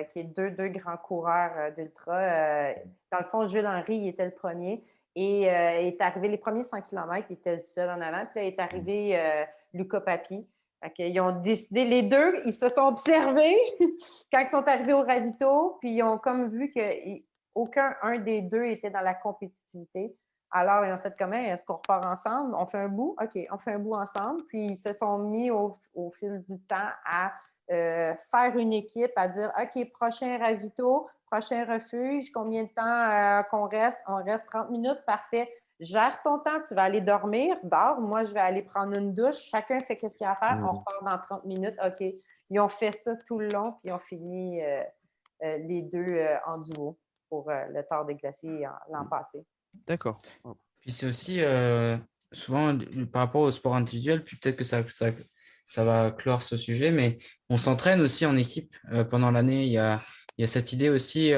qui est deux grands coureurs d'ultra. Dans le fond, Jules-Henri, il était le premier. Et est arrivé les premiers 100 km, il était seul en avant. Puis là, est arrivé Luca Papi. Ils ont décidé, les deux, ils se sont observés quand ils sont arrivés au ravito. Puis ils ont comme vu qu'aucun des deux était dans la compétitivité. Alors, ils ont fait comment? Est-ce qu'on repart ensemble? On fait un bout? OK, on fait un bout ensemble. Puis ils se sont mis au fil du temps à faire une équipe, à dire OK, prochain ravito, prochain refuge, combien de temps qu'on reste? On reste 30 minutes, parfait. Gère ton temps, tu vas aller dormir, dors. Moi, je vais aller prendre une douche. Chacun fait ce qu'il a à faire. On repart dans 30 minutes. OK. Ils ont fait ça tout le long, puis ils ont fini les deux en duo pour le Tort des Glaciers l'an passé. D'accord. Puis c'est aussi souvent par rapport au sport individuel, puis peut-être que ça va clore ce sujet, mais on s'entraîne aussi en équipe pendant l'année. Il y a cette idée aussi,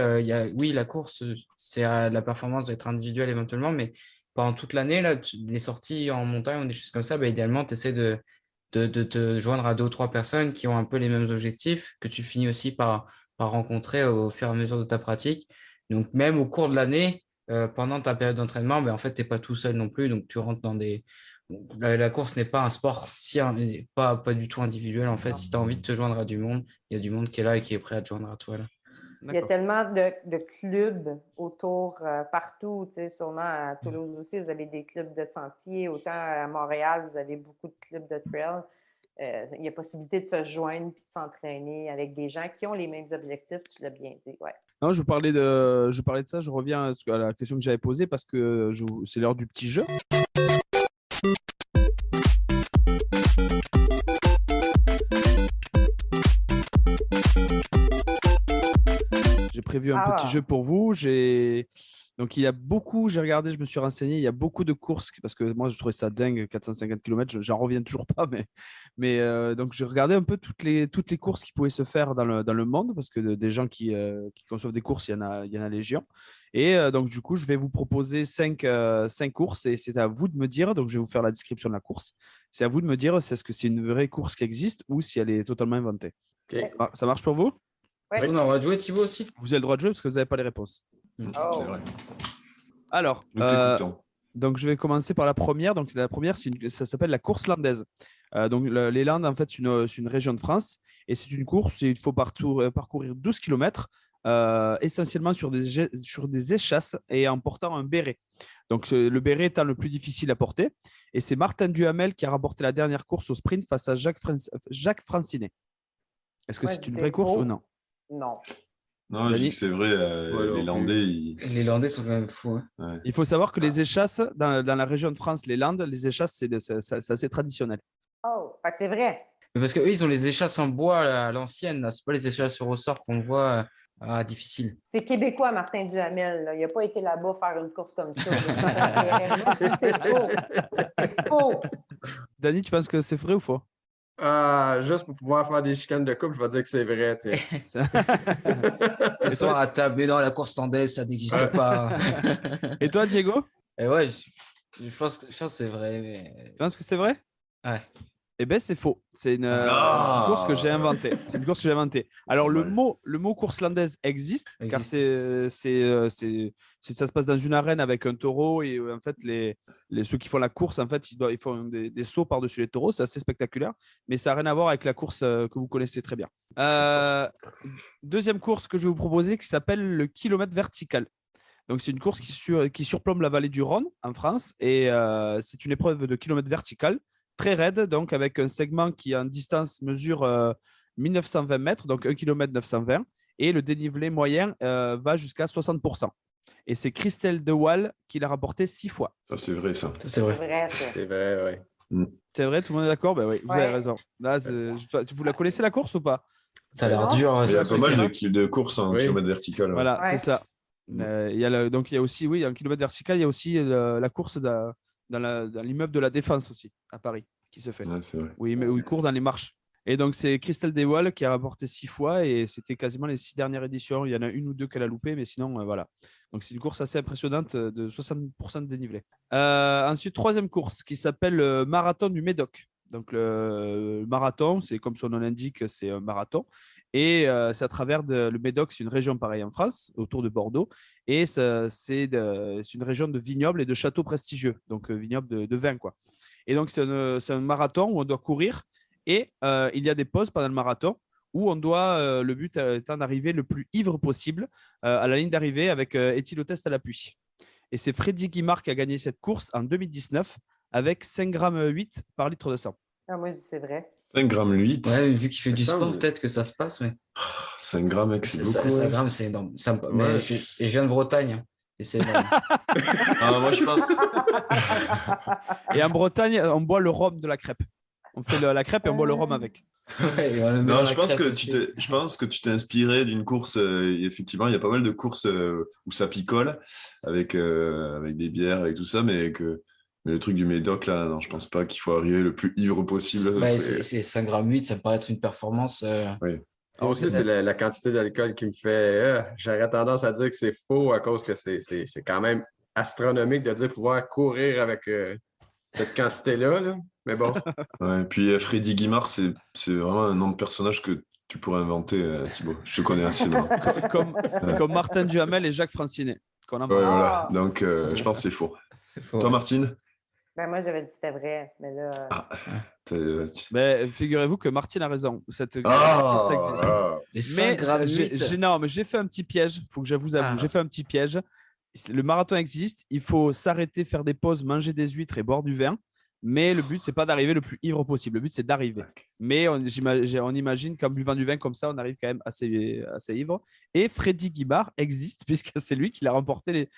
oui, la course, c'est la performance d'être individuelle éventuellement, mais pendant toute l'année, là, les sorties en montagne ou des choses comme ça, idéalement, tu essaies de te joindre à 2 ou 3 personnes qui ont un peu les mêmes objectifs, que tu finis aussi par rencontrer au fur et à mesure de ta pratique. Donc, même au cours de l'année, pendant ta période d'entraînement, en fait, tu n'es pas tout seul non plus, donc tu rentres dans des... La course n'est pas un sport pas du tout individuel. En fait, si tu as envie de te joindre à du monde, il y a du monde qui est là et qui est prêt à te joindre à toi. Là. Il y a tellement de clubs autour, partout, tu sais, sûrement à Toulouse aussi, vous avez des clubs de sentiers, autant à Montréal, vous avez beaucoup de clubs de trail. Il y a possibilité de se joindre et de s'entraîner avec des gens qui ont les mêmes objectifs, tu l'as bien dit, ouais. Non, je parlais de ça, je reviens à la question que j'avais posée parce que c'est l'heure du petit jeu. J'ai prévu un petit jeu pour vous. Donc, il y a beaucoup, j'ai regardé, je me suis renseigné, il y a beaucoup de courses, parce que moi, je trouvais ça dingue, 450 km, j'en reviens toujours pas, donc j'ai regardé un peu toutes les courses qui pouvaient se faire dans le monde, parce que des gens qui conçoivent des courses, il y en a légion. Et donc, du coup, je vais vous proposer 5 courses, et c'est à vous de me dire, donc je vais vous faire la description de la course, c'est à vous de me dire si est-ce que c'est une vraie course qui existe ou si elle est totalement inventée. OK. Ça marche pour vous? Ouais. Est-ce qu'on a le droit de jouer, Thibaut, aussi? Vous avez le droit de jouer parce que vous n'avez pas les réponses. Oh. C'est vrai. Alors, Nous t'écoutons. donc je vais commencer par la première. Donc la première, ça s'appelle la course landaise. Donc les Landes, en fait, c'est une région de France et c'est une course. Il faut parcourir 12 km, essentiellement sur des échasses et en portant un béret. Donc le béret étant le plus difficile à porter. Et c'est Martin Duhamel qui a remporté la dernière course au sprint face à Jacques Francinet. Est-ce que c'est une vraie course ou non? Non. Non, je dis que c'est vrai, les Landais, Les Landais sont quand même fous. Hein. Ouais. Il faut savoir que les échasses, dans la région de France, les Landes, les échasses, c'est assez traditionnel. Oh, fait que c'est vrai. Mais parce qu'eux, ils ont les échasses en bois là, à l'ancienne. Là. C'est pas les échasses sur ressort qu'on voit. Difficile. C'est québécois, Martin Duhamel. Là. Il n'a pas été là-bas faire une course comme ça. C'est faux. C'est faux. Dany, tu penses que c'est vrai ou faux? Juste pour pouvoir faire des chicanes de couple, je vais dire que c'est vrai. Tu sais. Ce soir à table, mais non, la course landaise, ça n'existe pas. Et toi, Diego? Et ouais, je pense que c'est vrai. Mais... Tu penses que c'est vrai? Ouais. Eh bien, c'est faux. C'est une course que j'ai inventée. C'est une course que j'ai inventée. Alors, le mot course landaise existe, car ça se passe dans une arène avec un taureau et en fait, ceux qui font la course, en fait, ils font des sauts par-dessus les taureaux. C'est assez spectaculaire, mais ça n'a rien à voir avec la course que vous connaissez très bien. Deuxième course que je vais vous proposer qui s'appelle le kilomètre vertical. Donc, c'est une course qui surplombe la vallée du Rhône en France et c'est une épreuve de kilomètre vertical. Très raide, donc avec un segment qui en distance mesure 1920 mètres, donc 1 km 920, et le dénivelé moyen va jusqu'à 60%. Et c'est Christelle De Waal qui l'a remporté 6 fois. Ça, c'est vrai, ça. C'est vrai. C'est vrai, ça. C'est vrai, oui. C'est vrai, tout le monde est d'accord? Ben oui, vous avez raison. Là, vous la connaissez la course ou pas? Ça a l'air dur. Il y a pas mal de courses en kilomètre vertical. Voilà, c'est ça. Donc, il y a aussi, oui, en kilomètre vertical, il y a aussi la course dans l'immeuble de la Défense aussi, à Paris, qui se fait. Ouais, c'est vrai. Oui, mais où il court dans les marches. Et donc, c'est Christelle De Waal qui a rapporté 6 fois et c'était quasiment les 6 dernières éditions. Il y en a une ou deux qu'elle a loupé, mais sinon, voilà. Donc, c'est une course assez impressionnante de 60% de dénivelé. Ensuite, troisième course qui s'appelle le marathon du Médoc. Donc, le marathon, c'est comme son nom l'indique, c'est un marathon. Et c'est à travers le Médoc, c'est une région pareille en France, autour de Bordeaux. Et c'est une région de vignobles et de châteaux prestigieux, donc vignobles de vin, quoi. Et donc, c'est un marathon où on doit courir et il y a des pauses pendant le marathon où on doit, le but étant d'arriver le plus ivre possible à la ligne d'arrivée avec éthylotest à l'appui. Et c'est Freddy Guimard qui a gagné cette course en 2019 avec 5,8 grammes par litre de sang. Ah, moi, je dis c'est vrai. 5,8 grammes. Ouais, vu qu'il fait du sport, peut-être que ça se passe. Mais... 5 grammes, mec, c'est beaucoup. 5 grammes, c'est énorme. Mais je viens de Bretagne. Hein, et c'est énorme. Moi, je pense. Et en Bretagne, on boit le rhum de la crêpe. On fait la crêpe et on boit le rhum avec. Non, je pense que tu t'es inspiré d'une course. Effectivement, il y a pas mal de courses où ça picole avec des bières, avec tout ça, mais le truc du Médoc, là, non, je pense pas qu'il faut arriver le plus ivre possible. C'est 5,8 grammes, ça me paraît être une performance. Oui. Moi aussi, c'est la quantité d'alcool qui me fait. J'aurais tendance à dire que c'est faux à cause que c'est quand même astronomique de dire pouvoir courir avec cette quantité-là. Là. Mais bon. Ouais, puis Freddy Guimard, c'est vraiment un nom de personnage que tu pourrais inventer, Thibaut. Je connais assez bien. Comme Martin Duhamel et Jacques Francinet. Voilà. Donc, je pense que c'est faux. Toi, Martine? Ben, moi, j'avais dit que c'était vrai, mais là... Mais figurez-vous que Martine a raison. Cette course existe. Mais j'ai fait un petit piège. Il faut que j'avoue, j'ai fait un petit piège. Le marathon existe. Il faut s'arrêter, faire des pauses, manger des huîtres et boire du vin. Mais le but, c'est pas d'arriver le plus ivre possible. Le but, c'est d'arriver. Mais on imagine qu'en buvant du vin comme ça, on arrive quand même assez ivre. Et Freddy Guimard existe puisque c'est lui qui a remporté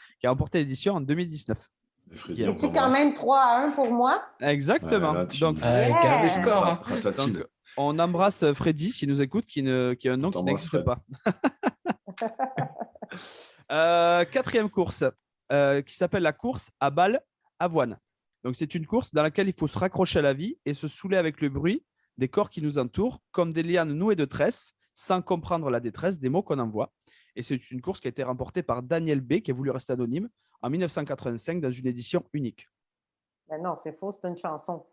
l'édition en 2019. C'est quand même 3-1 pour moi. Exactement. Donc, garde les scores. Hein. Donc, on embrasse Freddy s'il nous écoute, qui a un nom qui n'existe pas. Quatrième course. qui s'appelle la course à balles avoine. Donc, c'est une course dans laquelle il faut se raccrocher à la vie et se saouler avec le bruit des corps qui nous entourent, comme des lianes nouées de tresses, sans comprendre la détresse des mots qu'on envoie. Et c'est une course qui a été remportée par Daniel B, qui a voulu rester anonyme, en 1985 dans une édition unique. Ben non, c'est faux, c'est une chanson.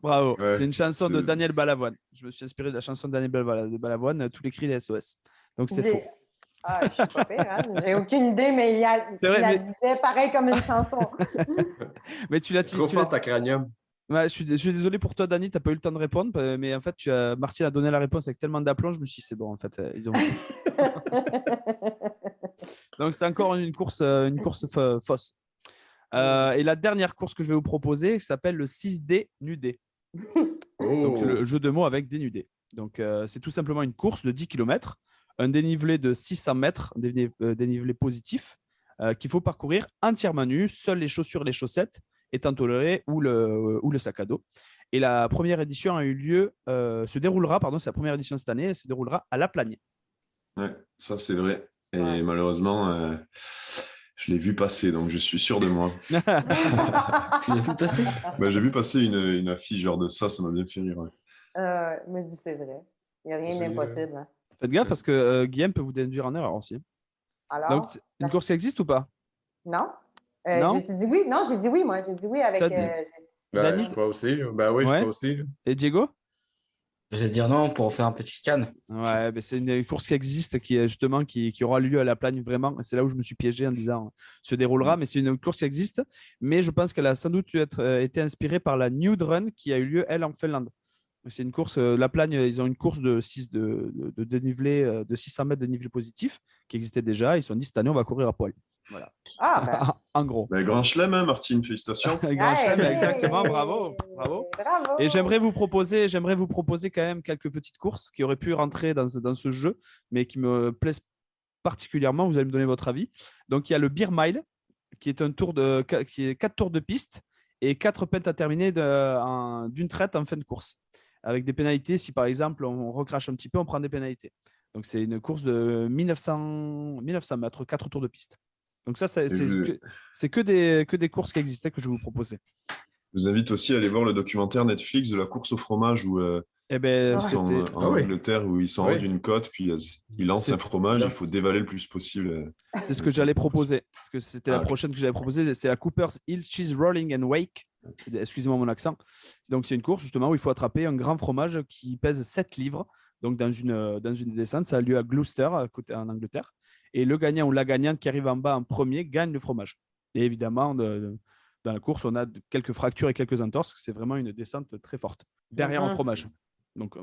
Bravo, Ouais, c'est une chanson de c'est- Daniel Balavoine. Je me suis inspiré de la chanson de Daniel Balavoine, tous les cris des SOS. Donc c'est faux. Ah, je suis pas pire, hein? J'ai aucune idée, mais il la disait pareil comme une chanson. Mais tu l'as Trop fort ta cranium. Ouais, je suis désolé pour toi, Dani, tu n'as pas eu le temps de répondre, mais en fait, Martine a donné la réponse avec tellement d'aplomb, je me suis dit, c'est bon, en fait, ils ont. Donc, c'est encore une course fausse. Et la dernière course que je vais vous proposer s'appelle le 6D nudé. Donc, le jeu de mots avec dénudé. Donc, c'est tout simplement une course de 10 km, un dénivelé de 600 mètres, dénivelé positif, qu'il faut parcourir entièrement nu, seules les chaussures et les chaussettes étant tolérées ou le sac à dos. Et la première édition a eu lieu, c'est la première édition cette année, elle se déroulera à La Plagne. Ouais, ça c'est vrai. Et malheureusement, je l'ai vu passer, donc je suis sûr de moi. Tu l'as vu passer? Bah, j'ai vu passer une affiche genre de ça m'a bien fait rire. Ouais. Moi, je dis c'est vrai. Il n'y a rien d'impossible. Hein. Faites gaffe parce que Guillaume peut vous déduire en erreur aussi. Alors, donc, une course qui existe ou pas? Non. Non? J'ai dit oui. Non, j'ai dit oui, moi. J'ai dit oui avec... Dani? Je crois aussi. Ben oui, je crois aussi. Et Diego? Je vais dire non pour faire un petit canne. Ouais, mais c'est une course qui existe, qui aura lieu à La Plagne vraiment. C'est là où je me suis piégé en disant se déroulera, mais c'est une course qui existe. Mais je pense qu'elle a sans doute été inspirée par la Nude Run qui a eu lieu, elle, en Finlande. C'est une course, La Plagne, ils ont une course de dénivelé, de 600 mètres de dénivelé positif qui existait déjà. Ils se sont dit, cette année, on va courir à poil. Voilà. Ah, ben. En gros. Bah, grand chelem, hein, Martine, félicitations. Grand chelem, exactement, bravo. Bravo. Et j'aimerais vous proposer quand même quelques petites courses qui auraient pu rentrer dans ce jeu, mais qui me plaisent particulièrement. Vous allez me donner votre avis. Donc, il y a le Beer Mile, qui est qui est 4 tours de piste et 4 pentes à terminer d'une traite en fin de course. Avec des pénalités, si par exemple on recrache un petit peu, on prend des pénalités. Donc c'est une course de 1900 mètres, 4 tours de piste. Donc ça, c'est que des courses qui existaient que je vais vous proposer. Je vous invite aussi à aller voir le documentaire Netflix de la course au fromage où ils sont en Angleterre, où ils sont en haut d'une côte, puis ils lancent un fromage, il faut dévaler le plus possible. C'est ce que j'allais proposer, parce que c'était la prochaine que j'allais proposer, c'est la Cooper's Hill Cheese Rolling and Wake. Excusez-moi mon accent. Donc c'est une course justement où il faut attraper un grand fromage qui pèse 7 livres. Donc dans une descente, ça a lieu à Gloucester, en Angleterre. Et le gagnant ou la gagnante qui arrive en bas en premier gagne le fromage. Et évidemment, dans la course, on a quelques fractures et quelques entorses. C'est vraiment une descente très forte. Derrière un fromage. Donc,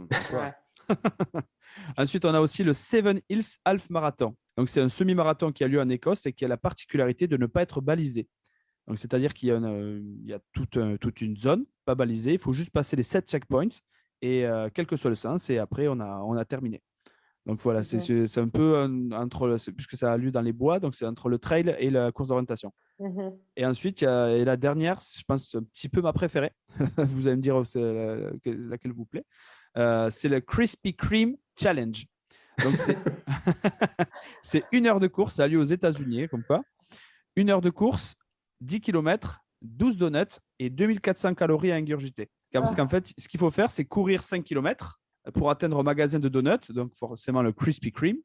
Ensuite, on a aussi le Seven Hills Half Marathon. Donc, c'est un semi-marathon qui a lieu en Écosse et qui a la particularité de ne pas être balisé. Donc, c'est-à-dire qu'il y a toute une zone pas balisée. Il faut juste passer les 7 checkpoints et quel que soit le sens. Et après, on a terminé. Donc voilà, c'est un peu puisque ça a lieu dans les bois, donc c'est entre le trail et la course d'orientation. Et ensuite, il y a la dernière, je pense un petit peu ma préférée. Vous allez me dire laquelle vous plaît. C'est le Krispy Kreme Challenge. Donc c'est 1 heure de course, ça a lieu aux États-Unis, comme quoi. 1 heure de course, 10 km, 12 donuts et 2400 calories à ingurgiter. Parce qu'en fait, ce qu'il faut faire, c'est courir 5 km pour atteindre un magasin de donuts, donc forcément le Krispy Kreme,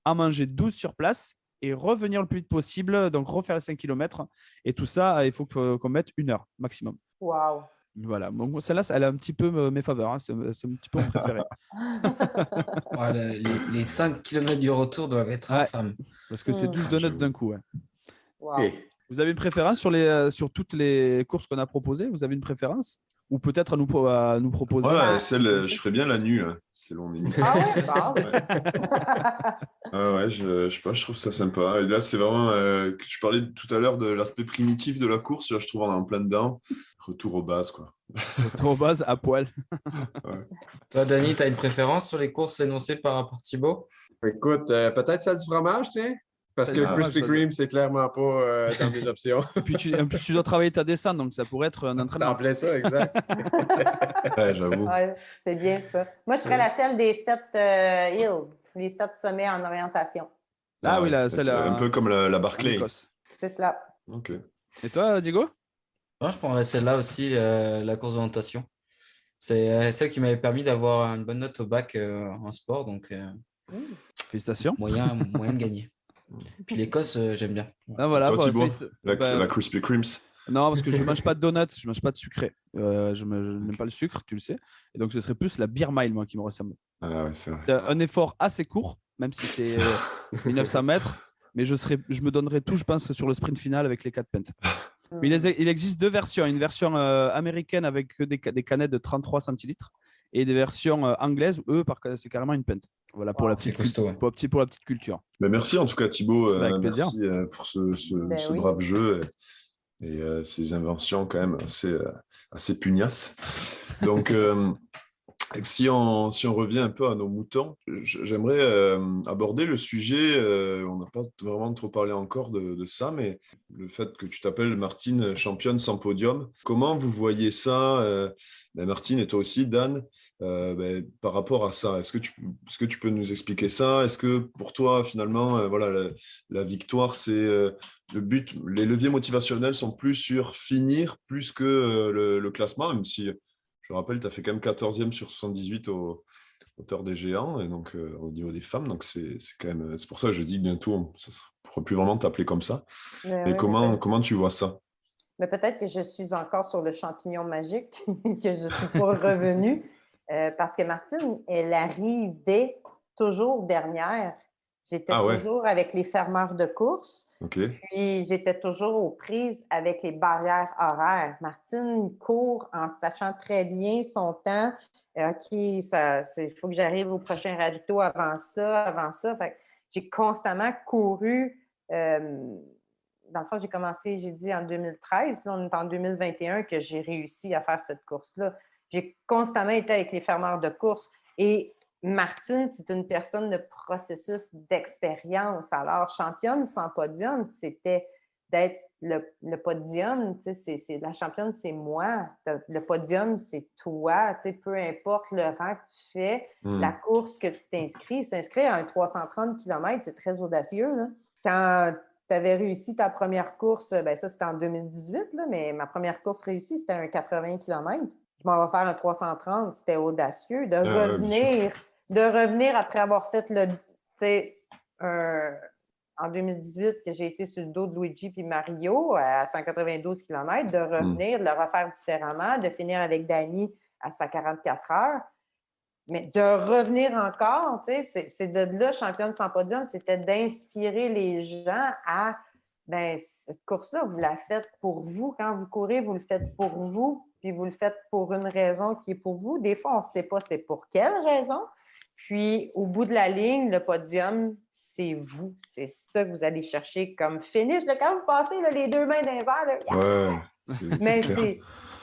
en manger 12 sur place et revenir le plus vite possible, donc refaire les 5 km. Et tout ça, il faut qu'on mette 1 heure maximum. Wow. Voilà, donc celle-là, elle a un petit peu mes faveurs, hein. C'est un petit peu mon préféré. Les 5 km du retour doivent être infâmes. Parce que c'est 12 donuts d'un coup. Ouais. Wow. Vous avez une préférence sur toutes les courses qu'on a proposées? Vous avez une préférence? Ou peut-être à nous proposer. Voilà, je ferais bien la nuit, hein, selon les nuits. Ah ouais, bah, ouais, je sais pas, je trouve ça sympa. Et là, c'est vraiment. Je parlais tout à l'heure de l'aspect primitif de la course. Là, je trouve on est en plein dedans. Retour aux bases, quoi. Retour aux bases à poil. Ouais. Toi, Dani, tu as une préférence sur les courses énoncées par Thibaut? Écoute, peut-être celle du fromage, tiens. Parce que le Krispy Kreme, c'est clairement pas dans mes options. Et puis en plus, tu dois travailler ta descente, donc ça pourrait être un entraînement. Ça en plaît ça, exact. Ouais, j'avoue. Ouais, c'est bien ça. Moi, je ferais celle des 7 Hills. les 7 sommets en orientation. Ah oui, celle-là. Un peu comme la Barclay. C'est cela. OK. Et toi, Diego? Moi, je prendrais celle-là aussi, la course d'orientation. C'est celle qui m'avait permis d'avoir une bonne note au bac en sport, donc Félicitations. moyen de gagner. Puis l'Écosse, j'aime bien. Ah, voilà, Toi, Thibaut, bah, la Krispy Kremes. non, parce que je ne mange pas de donuts, je ne mange pas de sucré. Je n'aime pas le sucre, tu le sais. Et donc, ce serait plus la Beer Mile, moi, qui me ressemble. Ah ouais, c'est vrai. C'est un effort assez court, même si c'est 1900 mètres. Mais je me donnerais tout, je pense, sur le sprint final avec les 4 pentes. Mais il existe 2 versions. Une version américaine avec des canettes de 33 centilitres et des versions anglaises où, eux, c'est carrément une pente. Voilà pour, la petite pour la petite culture. Mais merci en tout cas, Thibaut. Avec plaisir. Merci pour ce brave jeu et ces inventions quand même assez pugnaces. Donc, si on revient un peu à nos moutons, j'aimerais aborder le sujet, on n'a pas vraiment trop parlé encore de ça, mais le fait que tu t'appelles Martine championne sans podium, comment vous voyez ça, Martine et toi aussi, Dan, par rapport à ça? Est-ce que tu peux nous expliquer ça? Est-ce que pour toi, finalement, voilà, la victoire, c'est le but, les leviers motivationnels sont plus sur finir plus que le classement, même si... Je rappelle, tu as fait quand même 14e sur 78 au hauteur des géants, et donc au niveau des femmes. Donc, c'est pour ça que je dis que bientôt, ça ne pourra plus vraiment t'appeler comme ça. Mais comment tu vois ça? Mais peut-être que je suis encore sur le champignon magique, que je suis pas revenue, parce que Martine, elle arrivait toujours dernière. J'étais toujours avec les fermeurs de course. Okay. Puis, j'étais toujours aux prises avec les barrières horaires. Martine court en sachant très bien son temps. OK, il faut que j'arrive au prochain ravito avant ça. Fait que j'ai constamment couru. Dans le fond, j'ai commencé, j'ai dit en 2013, puis on est en 2021 que j'ai réussi à faire cette course-là. J'ai constamment été avec les fermeurs de course. Et Martine, c'est une personne de processus d'expérience. Alors, championne sans podium, c'était d'être le podium. La championne, c'est moi. Le podium, c'est toi. Peu importe le rang que tu fais, la course que tu t'inscris. S'inscrire à un 330 km, c'est très audacieux. Là. Quand tu avais réussi ta première course, ça, c'était en 2018, là, mais ma première course réussie, c'était un 80 km. Je m'en vais faire un 330. C'était audacieux de revenir après avoir fait en 2018 que j'ai été sur le dos de Luigi puis Mario à 192 km, de revenir, de le refaire différemment, de finir avec Dani à 144 heures. Mais de revenir encore, c'est de là, championne sans podium, c'était d'inspirer les gens à cette course-là, vous la faites pour vous. Quand vous courez, vous le faites pour vous, puis vous le faites pour une raison qui est pour vous. Des fois, on ne sait pas c'est pour quelle raison. Puis, au bout de la ligne, le podium, c'est vous. C'est ça que vous allez chercher comme finish. Là, quand vous passez là, les 2 mains dans les airs, là, mais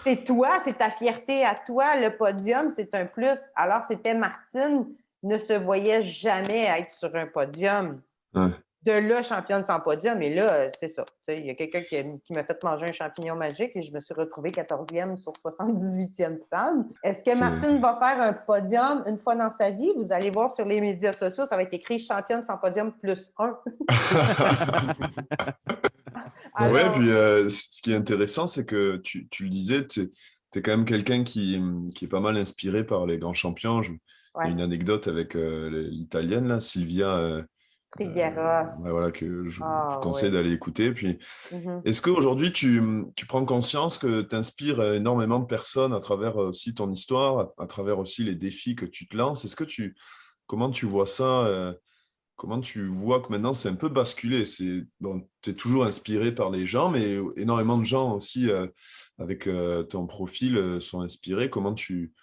c'est toi, c'est ta fierté à toi. Le podium, c'est un plus. Alors, c'était Martine ne se voyait jamais être sur un podium. Ouais. De là, championne sans podium. Et là, c'est ça. Il y a quelqu'un qui m'a fait manger un champignon magique et je me suis retrouvée 14e sur 78e femme. Est-ce que Martine va faire un podium une fois dans sa vie? Vous allez voir sur les médias sociaux, ça va être écrit championne sans podium plus 1. Oui, puis ce qui est intéressant, c'est que tu le disais, tu es quand même quelqu'un qui est pas mal inspiré par les grands champions. Il y a une anecdote avec l'italienne, là, Silvia Trigueros. voilà, que je conseille d'aller écouter. Puis, est-ce qu'aujourd'hui, tu prends conscience que tu inspires énormément de personnes à travers aussi ton histoire, à travers aussi les défis que tu te lances? Comment tu vois ça? Comment tu vois que maintenant, c'est un peu basculé? Tu es toujours inspiré par les gens, mais énormément de gens aussi, avec ton profil, sont inspirés. Comment tu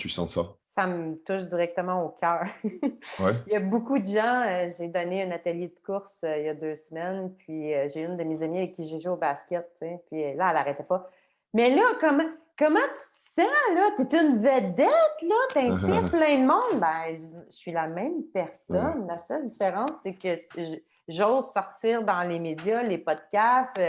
sens ça? Ça me touche directement au cœur. Ouais. Il y a beaucoup de gens. J'ai donné un atelier de course il y a 2 semaines, puis j'ai une de mes amies avec qui j'ai joué au basket, puis là, elle n'arrêtait pas. Mais là, comment tu te sens, là? Tu es une vedette, là? Tu inspires plein de monde. Je suis la même personne. La seule différence, c'est que j'ose sortir dans les médias, les podcasts,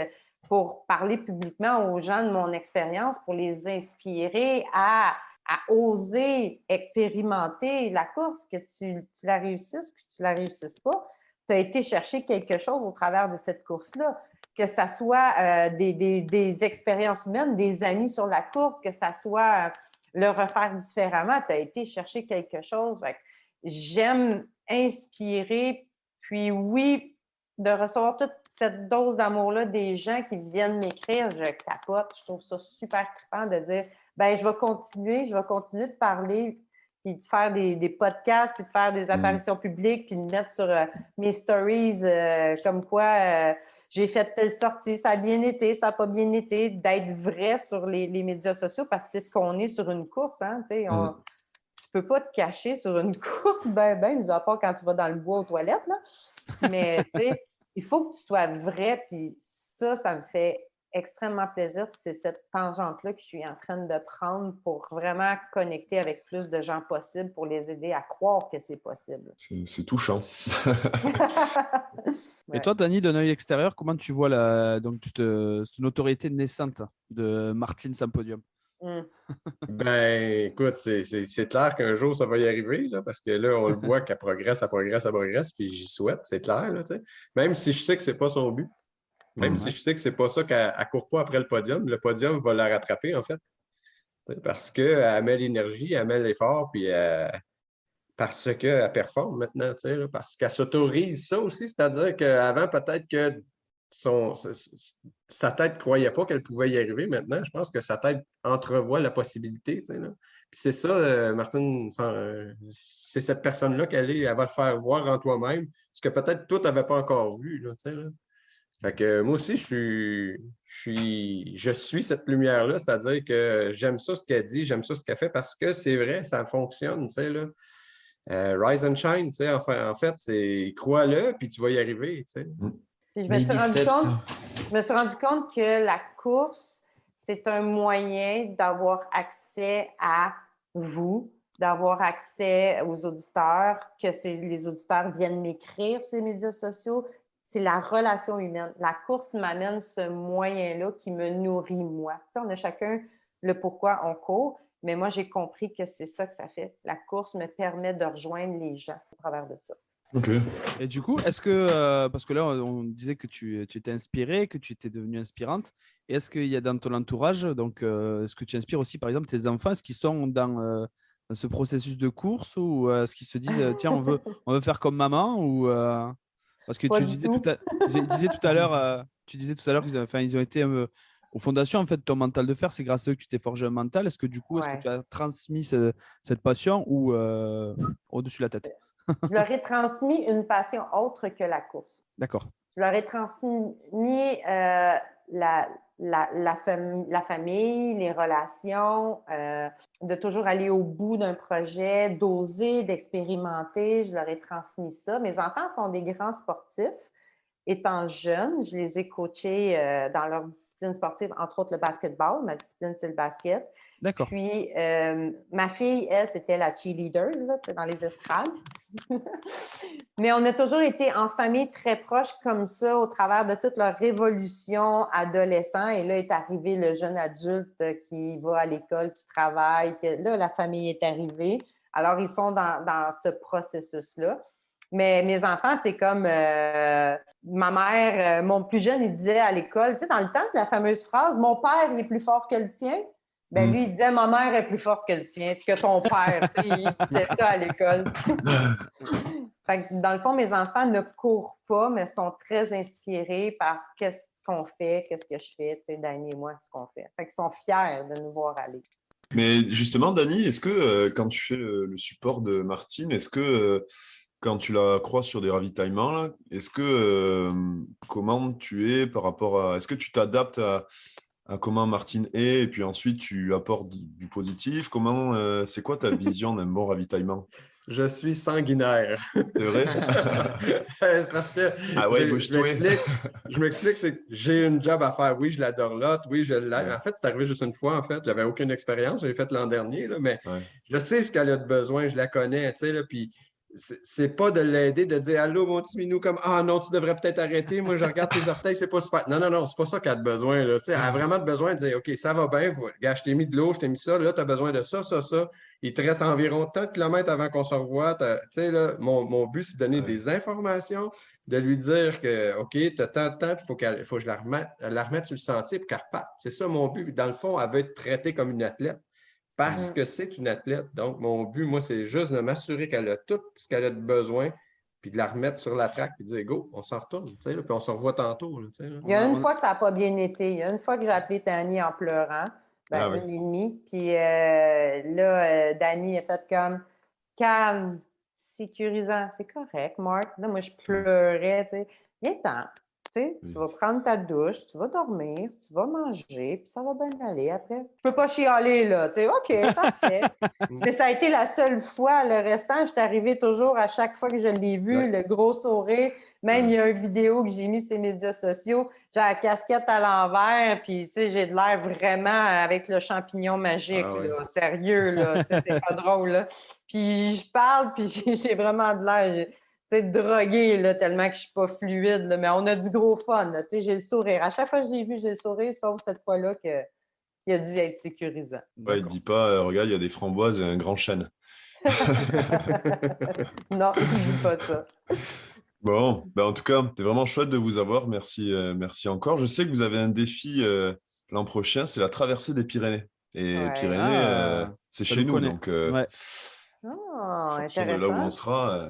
pour parler publiquement aux gens de mon expérience, pour les inspirer à à oser expérimenter la course, que tu la réussisses, que tu la réussisses pas. Tu as été chercher quelque chose au travers de cette course-là, que ça soit des expériences humaines, des amis sur la course, que ça soit le refaire différemment. Tu as été chercher quelque chose. Fait que j'aime inspirer, puis oui, de recevoir toute cette dose d'amour-là des gens qui viennent m'écrire, je capote. Je trouve ça super trippant de dire, ben je vais continuer de parler, puis de faire des podcasts, puis de faire des apparitions publiques, puis de mettre sur mes stories comme quoi j'ai fait telle sortie, ça a bien été, ça n'a pas bien été, d'être vrai sur les médias sociaux parce que c'est ce qu'on est sur une course. Hein, tu ne peux pas te cacher sur une course, mis à part quand tu vas dans le bois aux toilettes. Là. Mais il faut que tu sois vrai, puis ça me fait extrêmement plaisir. Puis c'est cette tangente-là que je suis en train de prendre pour vraiment connecter avec plus de gens possible pour les aider à croire que c'est possible. C'est touchant. Et toi, Dani, d'un œil extérieur, comment tu vois cette notoriété naissante de Martine Sampodium? Ben, écoute, c'est clair qu'un jour, ça va y arriver, là, parce que là, on le voit qu'elle progresse, puis j'y souhaite, c'est clair, là, tu sais. Même si je sais que c'est pas son but. Même si je sais que c'est pas ça qu'elle ne court pas après le podium va la rattraper, en fait. Parce qu'elle met l'énergie, elle met l'effort, puis parce qu'elle performe maintenant, parce qu'elle s'autorise ça aussi, c'est-à-dire qu'avant, peut-être que sa tête ne croyait pas qu'elle pouvait y arriver. Maintenant, je pense que sa tête entrevoit la possibilité. Puis c'est ça, Martine, c'est cette personne-là elle va le faire voir en toi-même, ce que peut-être toi, tu n'avais pas encore vu. Là. Fait que moi aussi, je suis cette lumière-là, c'est-à-dire que j'aime ça ce qu'elle dit, j'aime ça ce qu'elle fait parce que c'est vrai, ça fonctionne, tu sais, là. Rise and shine, tu sais, en fait, c'est crois-le, puis tu vas y arriver, tu sais. Puis je me suis rendu compte que la course, c'est un moyen d'avoir accès à vous, d'avoir accès aux auditeurs, que les auditeurs viennent m'écrire sur les médias sociaux. C'est la relation humaine. La course m'amène ce moyen-là qui me nourrit moi. Tu sais, on a chacun le pourquoi on court, mais moi, j'ai compris que c'est ça que ça fait. La course me permet de rejoindre les gens au travers de ça. OK. Et du coup, est-ce que, parce que là, on disait que tu étais inspirée, que tu étais devenue inspirante, et est-ce qu'il y a dans ton entourage, donc, est-ce que tu inspires aussi, par exemple, tes enfants, est-ce qu'ils sont dans ce processus de course ou est-ce qu'ils se disent, tiens, on veut faire comme maman ou parce que tu disais tout à l'heure qu'ils ont été aux fondations, en fait, ton mental de fer, c'est grâce à eux que tu t'es forgé un mental. Est-ce que du coup, est-ce que tu as transmis cette passion ou au-dessus de la tête? Je leur ai transmis une passion autre que la course. D'accord. Je leur ai transmis la famille, les relations, de toujours aller au bout d'un projet, d'oser, d'expérimenter. Je leur ai transmis ça. Mes enfants sont des grands sportifs. Étant jeunes, je les ai coachés dans leur discipline sportive, entre autres le basketball. Ma discipline, c'est le basket. D'accord. Puis, ma fille, elle, c'était la cheerleader là, dans les estrades. Mais on a toujours été en famille très proche comme ça au travers de toute leur révolution adolescent. Et là est arrivé le jeune adulte qui va à l'école, qui travaille. Là, la famille est arrivée. Alors, ils sont dans ce processus-là. Mais mes enfants, c'est comme ma mère, mon plus jeune, il disait à l'école, tu sais, dans le temps, c'est la fameuse phrase « Mon père est plus fort que le tien ». Ben lui, il disait « Ma mère est plus forte que le tien, que ton père. » Tu sais, il disait ça à l'école. Fait que, dans le fond, mes enfants ne courent pas, mais sont très inspirés par qu'est-ce qu'on fait, qu'est-ce que je fais, tu sais, Dani et moi, ce qu'on fait. Fait qu'ils sont fiers de nous voir aller. Mais justement, Dani, est-ce que quand tu fais le support de Martine, est-ce que quand tu la croises sur des ravitaillements, là, est-ce que comment tu es par rapport à... Est-ce que tu t'adaptes à comment Martine est et puis ensuite tu apportes du positif? Comment c'est quoi ta vision d'un bon ravitaillement? Je suis sanguinaire. C'est vrai? C'est parce que je m'explique, c'est que j'ai une job à faire. Oui, je l'adore là. Oui, je l'aime. En fait, c'est arrivé juste une fois, en fait. J'avais aucune expérience. J'avais fait l'an dernier, là, mais je sais ce qu'elle a de besoin. Je la connais, tu sais, là, puis c'est pas de l'aider, de dire allô, mon petit minou, comme ah non, tu devrais peut-être arrêter. Moi, je regarde tes orteils, c'est pas super. Non, c'est pas ça qu'elle a besoin. Là. Elle a vraiment besoin de dire OK, ça va bien, regarde, je t'ai mis de l'eau, je t'ai mis ça, là, tu as besoin de ça. Il te reste environ tant de kilomètres avant qu'on se revoie. Là, mon but, c'est de donner des informations, de lui dire que OK, tu as tant de temps, il faut que je la remette sur le sentier pour qu'elle reparte. C'est ça mon but. Dans le fond, elle veut être traitée comme une athlète. Parce que c'est une athlète. Donc, mon but, moi, c'est juste de m'assurer qu'elle a tout ce qu'elle a de besoin, puis de la remettre sur la track, puis de dire go, on s'en retourne, puis on se revoit tantôt. Là. Il y a une fois que ça n'a pas bien été. Il y a une fois que j'ai appelé Dani en pleurant, une et demie. Puis Dani a fait comme calme, sécurisant. C'est correct, Marc. Là, moi, je pleurais. Viens-t'en. Tu vas prendre ta douche, tu vas dormir, tu vas manger, puis ça va bien aller après. Je peux pas chialer, là. OK, parfait. Mais ça a été la seule fois. Le restant, je suis arrivée toujours, à chaque fois que je l'ai vu, le gros sourire. Même, il y a une vidéo que j'ai mis sur les médias sociaux. J'ai la casquette à l'envers, puis j'ai de l'air vraiment avec le champignon magique, là. Sérieux, là. C'est pas drôle, là. Puis je parle, puis j'ai vraiment de l'air... drogué, là, tellement que je ne suis pas fluide. Là, mais on a du gros fun. Là, j'ai le sourire. À chaque fois que je l'ai vu, j'ai le sourire, sauf cette fois-là qu'il a dû être sécurisant. Ouais, il ne dit pas, regarde, il y a des framboises et un grand chêne. Non, il ne dit pas ça. Bon, en tout cas, c'est vraiment chouette de vous avoir. Merci encore. Je sais que vous avez un défi l'an prochain, c'est la traversée des Pyrénées. Et Pyrénées, c'est chez nous. Donc, intéressant. De là où on sera,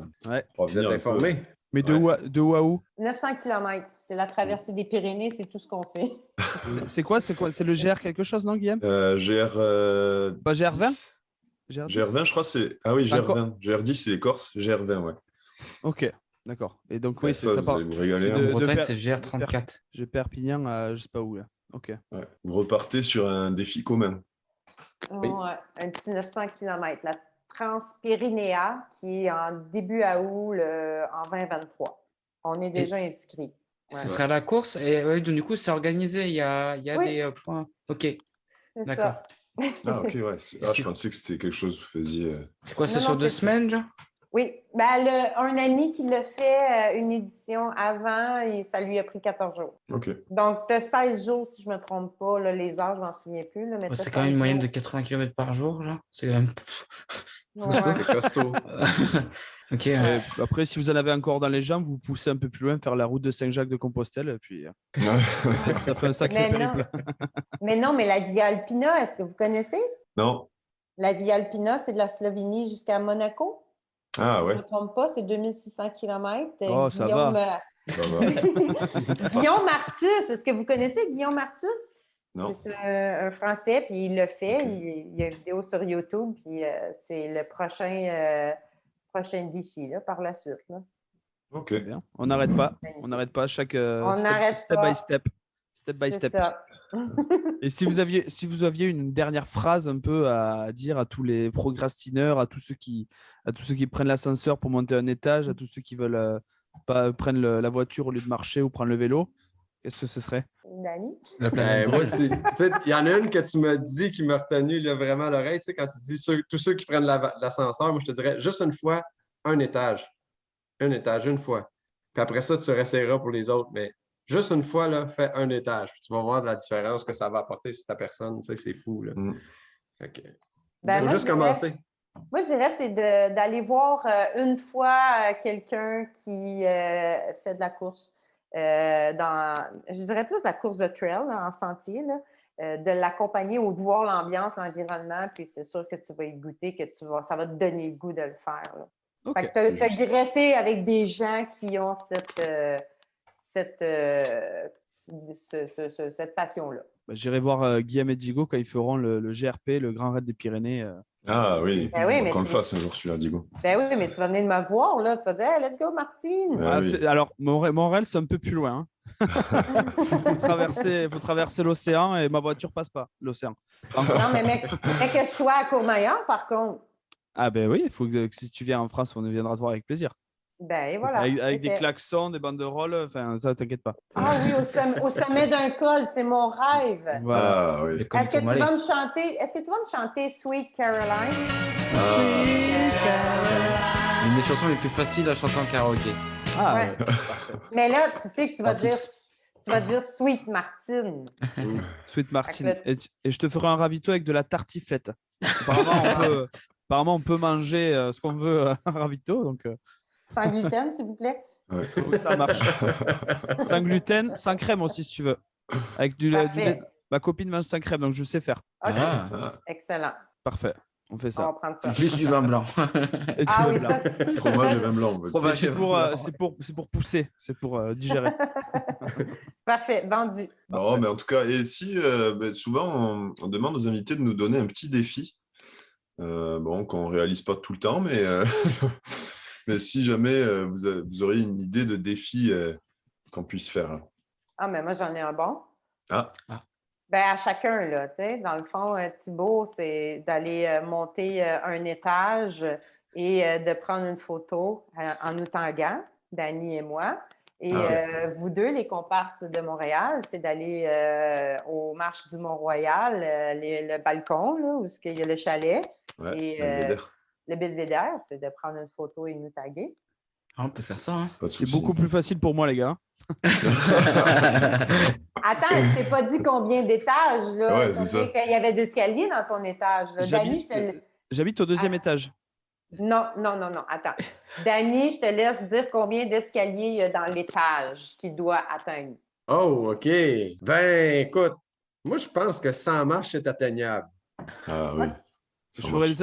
vous êtes informés. Mais de où à où? 900 km. C'est la traversée des Pyrénées, c'est tout ce qu'on sait. C'est quoi? C'est le GR quelque chose, non, Guillaume? GR... Pas GR20? GR20, je crois, c'est... Ah oui, GR20. GR10, c'est les Corses. GR20, ouais. Ok, d'accord. Et donc, oui, c'est ça. Vous allez vous régaler. En Bretagne, c'est GR34. Je Perpignan à je sais pas où, là. Ok. Ouais. Vous repartez sur un défi commun. Oui. Ouais, un petit 900 km. La Transpyrénéa, qui est en début août en 2023. On est déjà inscrits. Ouais. Ce sera la course et du coup, c'est organisé. Il y a des points. OK. D'accord. Ah, OK, ouais. Je pensais que c'était quelque chose que vous faisiez. C'est quoi, c'est sur 2 semaines, genre? Oui. Un ami qui l'a fait une édition avant et ça lui a pris 14 jours. OK. Donc, tu as 16 jours, si je ne me trompe pas. Là, les heures, je ne m'en souviens plus. Là, mais c'est quand même une moyenne de 80 km par jour, genre. C'est quand même... C'est costaud. OK. Après, si vous en avez encore dans les jambes, vous poussez un peu plus loin, faire la route de Saint-Jacques-de-Compostelle, et puis ça fait un sacré périple. Mais la Via Alpina, est-ce que vous connaissez? Non. La Via Alpina, c'est de la Slovénie jusqu'à Monaco. Ah ouais. Je ne me trompe pas, c'est 2600 km. Oh, ça va. Guillaume Martus, est-ce que vous connaissez Guillaume Martus? Non. C'est un Français, puis il le fait. Okay. Il y a une vidéo sur YouTube, puis c'est le prochain défi là, par la suite. Là. OK. Bien. On n'arrête pas. On n'arrête pas. Chaque step by step. Step by step. Ça. Et si vous aviez une dernière phrase un peu à dire à tous les procrastineurs, à tous ceux qui prennent l'ascenseur pour monter un étage, à tous ceux qui veulent prendre la voiture au lieu de marcher ou prendre le vélo, qu'est-ce que ce serait? Dani? Moi aussi. Il y en a une que tu m'as dit qui m'a retenu là, vraiment à l'oreille. Quand tu dis tous ceux qui prennent l'ascenseur, moi je te dirais juste une fois, un étage. Un étage, une fois. Puis après ça, tu réessayeras pour les autres. Mais juste une fois, là, fais un étage. Puis tu vas voir de la différence que ça va apporter sur ta personne. C'est fou. Là. Il faut juste commencer. Moi, je dirais, c'est d'aller voir une fois quelqu'un qui fait de la course. Je dirais plus la course de trail là, en sentier, là, de l'accompagner ou de voir l'ambiance, l'environnement, puis c'est sûr que tu vas y goûter, que ça va te donner le goût de le faire. Là. Okay. Fait que tu as greffé avec des gens qui ont cette passion-là. J'irai voir Guillaume et Digo quand ils feront le GRP, le Grand Raid des Pyrénées. Ah oui, mais qu'on le fasse un jour celui-là, Digo. Ben oui, mais tu vas venir me voir, là. Tu vas dire, hey, let's go, Martine. Oui. Alors, Montréal, c'est un peu plus loin. Hein. faut traverser l'océan et ma voiture passe pas l'océan. Non, mais que je sois à Courmayeur, par contre. Ah ben oui, il faut que si tu viens en France, on viendra te voir avec plaisir. Ben, et voilà. Avec des klaxons, des banderoles, enfin, ça, t'inquiète pas. Ah oui, au sommet d'un col, c'est mon rêve. Voilà. Ah oui. Est-ce que tu vas me chanter Sweet Caroline? Une des chansons les plus faciles à chanter en karaoké. Ah, Ouais. Mais là, tu sais que tu vas dire Sweet Martine. Sweet Martine. Fait que Et je te ferai un ravito avec de la tartiflette. Apparemment, on peut manger ce qu'on veut à un ravito. Donc, Sans gluten, s'il vous plaît. Ouais. oui, ça marche. Sans gluten, sans crème aussi, si tu veux. Avec du Parfait. lait. Ma copine mange sans crème, donc je sais faire. OK. Ah. Excellent. Parfait. On fait On ça. va prendre ça. Juste du vin blanc. Et tu Ah veux oui, là. ça, c'est Fromage et vin blanc. on va dire. Fromage. C'est pour pousser, c'est pour digérer. parfait. Vendu. Non, mais en tout cas, et si souvent on demande aux invités de nous donner un petit défi, qu'on ne réalise pas tout le temps, mais, mais si jamais vous auriez une idée de défi qu'on puisse faire. Ah, mais moi, j'en ai un bon. Ah, Ben, à chacun, là, tu sais. Dans le fond, Thibaut, c'est d'aller monter un étage et de prendre une photo en nous taguant, Dany et moi. Et vous deux, les comparses de Montréal, c'est d'aller aux marches du Mont-Royal, le balcon, là, où il y a le chalet. ouais, Et Belvédère. le belvédère, c'est de prendre une photo et nous taguer. Ah, on peut faire ça. Hein. Pas de C'est souci. beaucoup plus facile pour moi, les gars. Attends, je t'ai pas dit combien d'étages, là. Ouais, c'est ça. Qu'il y avait des escaliers dans ton étage, là. Dany, je te... J'habite au deuxième étage. Non, attends. Dany, je te laisse dire combien d'escaliers il y a dans l'étage qu'il doit atteindre. Oh, OK. Ben, écoute, moi, je pense que 100 marches, c'est atteignable. Ah oui. Je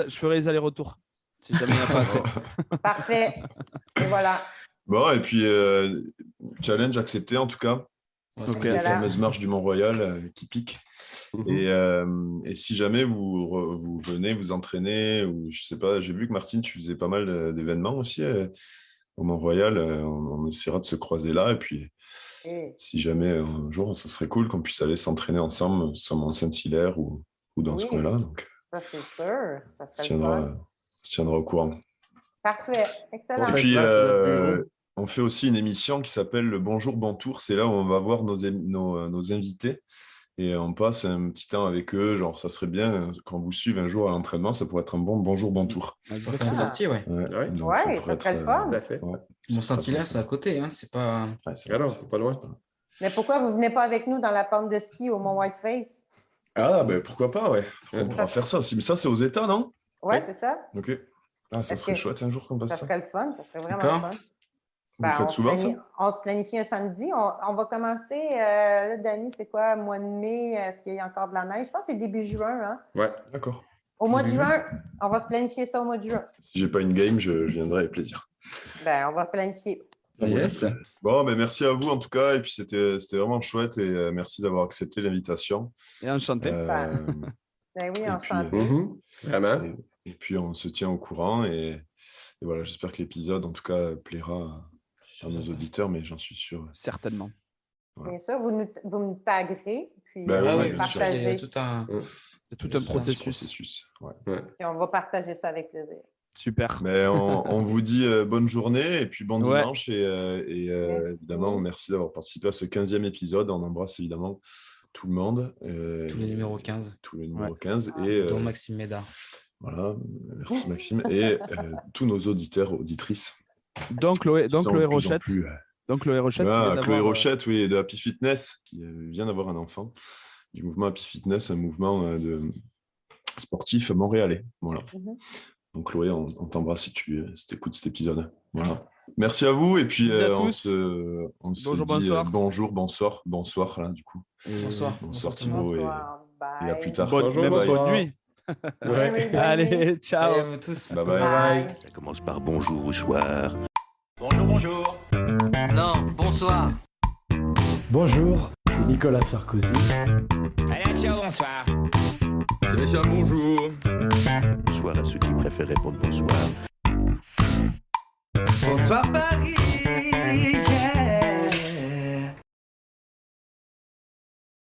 ferai les allers-retours. Si jamais il n'y a pas assez. Parfait. Et voilà. Bon, et puis, challenge accepté en tout cas. Ok. La Voilà. fameuse marche du Mont-Royal qui pique. Et si jamais vous venez vous entraîner, ou je sais pas, j'ai vu que Martine, tu faisais pas mal d'événements aussi au Mont-Royal. On essaiera de se croiser là. Et puis, Et- si jamais un jour, ce serait cool qu'on puisse aller s'entraîner ensemble, sur Mont-Saint-Hilaire ou dans ce Oui. coin-là. Donc, Ça, c'est sûr. Ça on serait se le fun. tiendra au courant. Parfait. Excellent. Et Bon, puis, c'est notre bureau. on fait aussi une émission qui s'appelle le Bonjour Bantour. C'est là où on va voir nos invités et on passe un petit temps avec eux. Genre, ça serait bien quand vous suivez un jour à l'entraînement, ça pourrait être un bon Bonjour Bantour. Une sortie, ouais. Ouais. Donc, Ouais, pourrait ça serait le être, fun. Tout à fait. ouais. Mon Saint-Hilaire, c'est à côté, hein. C'est pas. Ouais, c'est Alors, vrai, c'est pas loin. Mais pourquoi vous venez pas avec nous dans la pente de ski au Mont Whiteface? Ah, ben pourquoi pas, ouais. On Ouais. pourra faire ça aussi. Mais ça, c'est aux États, non? Ouais, c'est ça. Ok. Ah, ça Est-ce serait que chouette un jour qu'on fasse Ça ça. serait le fun. Ça serait vraiment Quand? le fun. Vous Ben, faites souvent ça? On se planifie un samedi. On va commencer, là, Dany, c'est quoi, mois de mai? Est-ce qu'il y a encore de la neige? Je pense que c'est début juin. Hein? Ouais. D'accord. Au mois de Début juin, on va se planifier ça au mois de juin. Si j'ai pas une game, je viendrai avec plaisir. Ben, on va planifier. Yes. Bon, ben merci à vous en tout cas. Et puis c'était vraiment chouette et merci d'avoir accepté l'invitation. Et enchanté. Ben oui, Et on puis, s'entend. Vraiment. Et puis on se tient au courant et voilà, j'espère que l'épisode en tout cas plaira à nos auditeurs, mais j'en suis sûr. Certainement. voilà. Bien sûr, vous me taguerez, puis Ben on oui, va oui, bien sûr. partager. Tout un. C'est tout un processus. Ouais. Puis on va partager ça avec plaisir. Super. Mais on vous dit bonne journée et puis bon Ouais. dimanche. Et évidemment, merci d'avoir participé à ce 15e épisode. On embrasse évidemment tout le monde. Tous les numéros 15, Tous les numéros Ouais. 15. Et dont Maxime Médard. voilà, merci Maxime. Et tous nos auditeurs, auditrices. Donc, Chloé qui sont de Chloé plus en Rochette. plus, Donc, Chloé Rochette. qui ah, vient Chloé d'avoir, Rochette, oui, de Happy Fitness, qui vient d'avoir un enfant. Du mouvement Happy Fitness, un mouvement de sportif montréalais. Voilà. Mhm. Donc Chloé, on t'embrasse si tu écoutes cet épisode. Voilà. Merci à vous et puis Bisous à on tous. se Bonjour, dit bonsoir. bonsoir là du coup. Bonsoir. Bonsoir tout le monde. Thibaut et Bye. à plus tard. Bonjour, même bonsoir. bonne nuit. Ouais. Oui, bonne nuit. Allez, ciao. Allez, à vous tous. Bye bye. Bye. Ça commence par bonjour ou soir. Bonjour, bonjour. Non, bonsoir. Bonjour, je suis Nicolas Sarkozy. Allez, ciao, bonsoir. Spécial bonjour. Bonsoir à ceux qui préfèrent répondre bonsoir. Bonsoir Paris.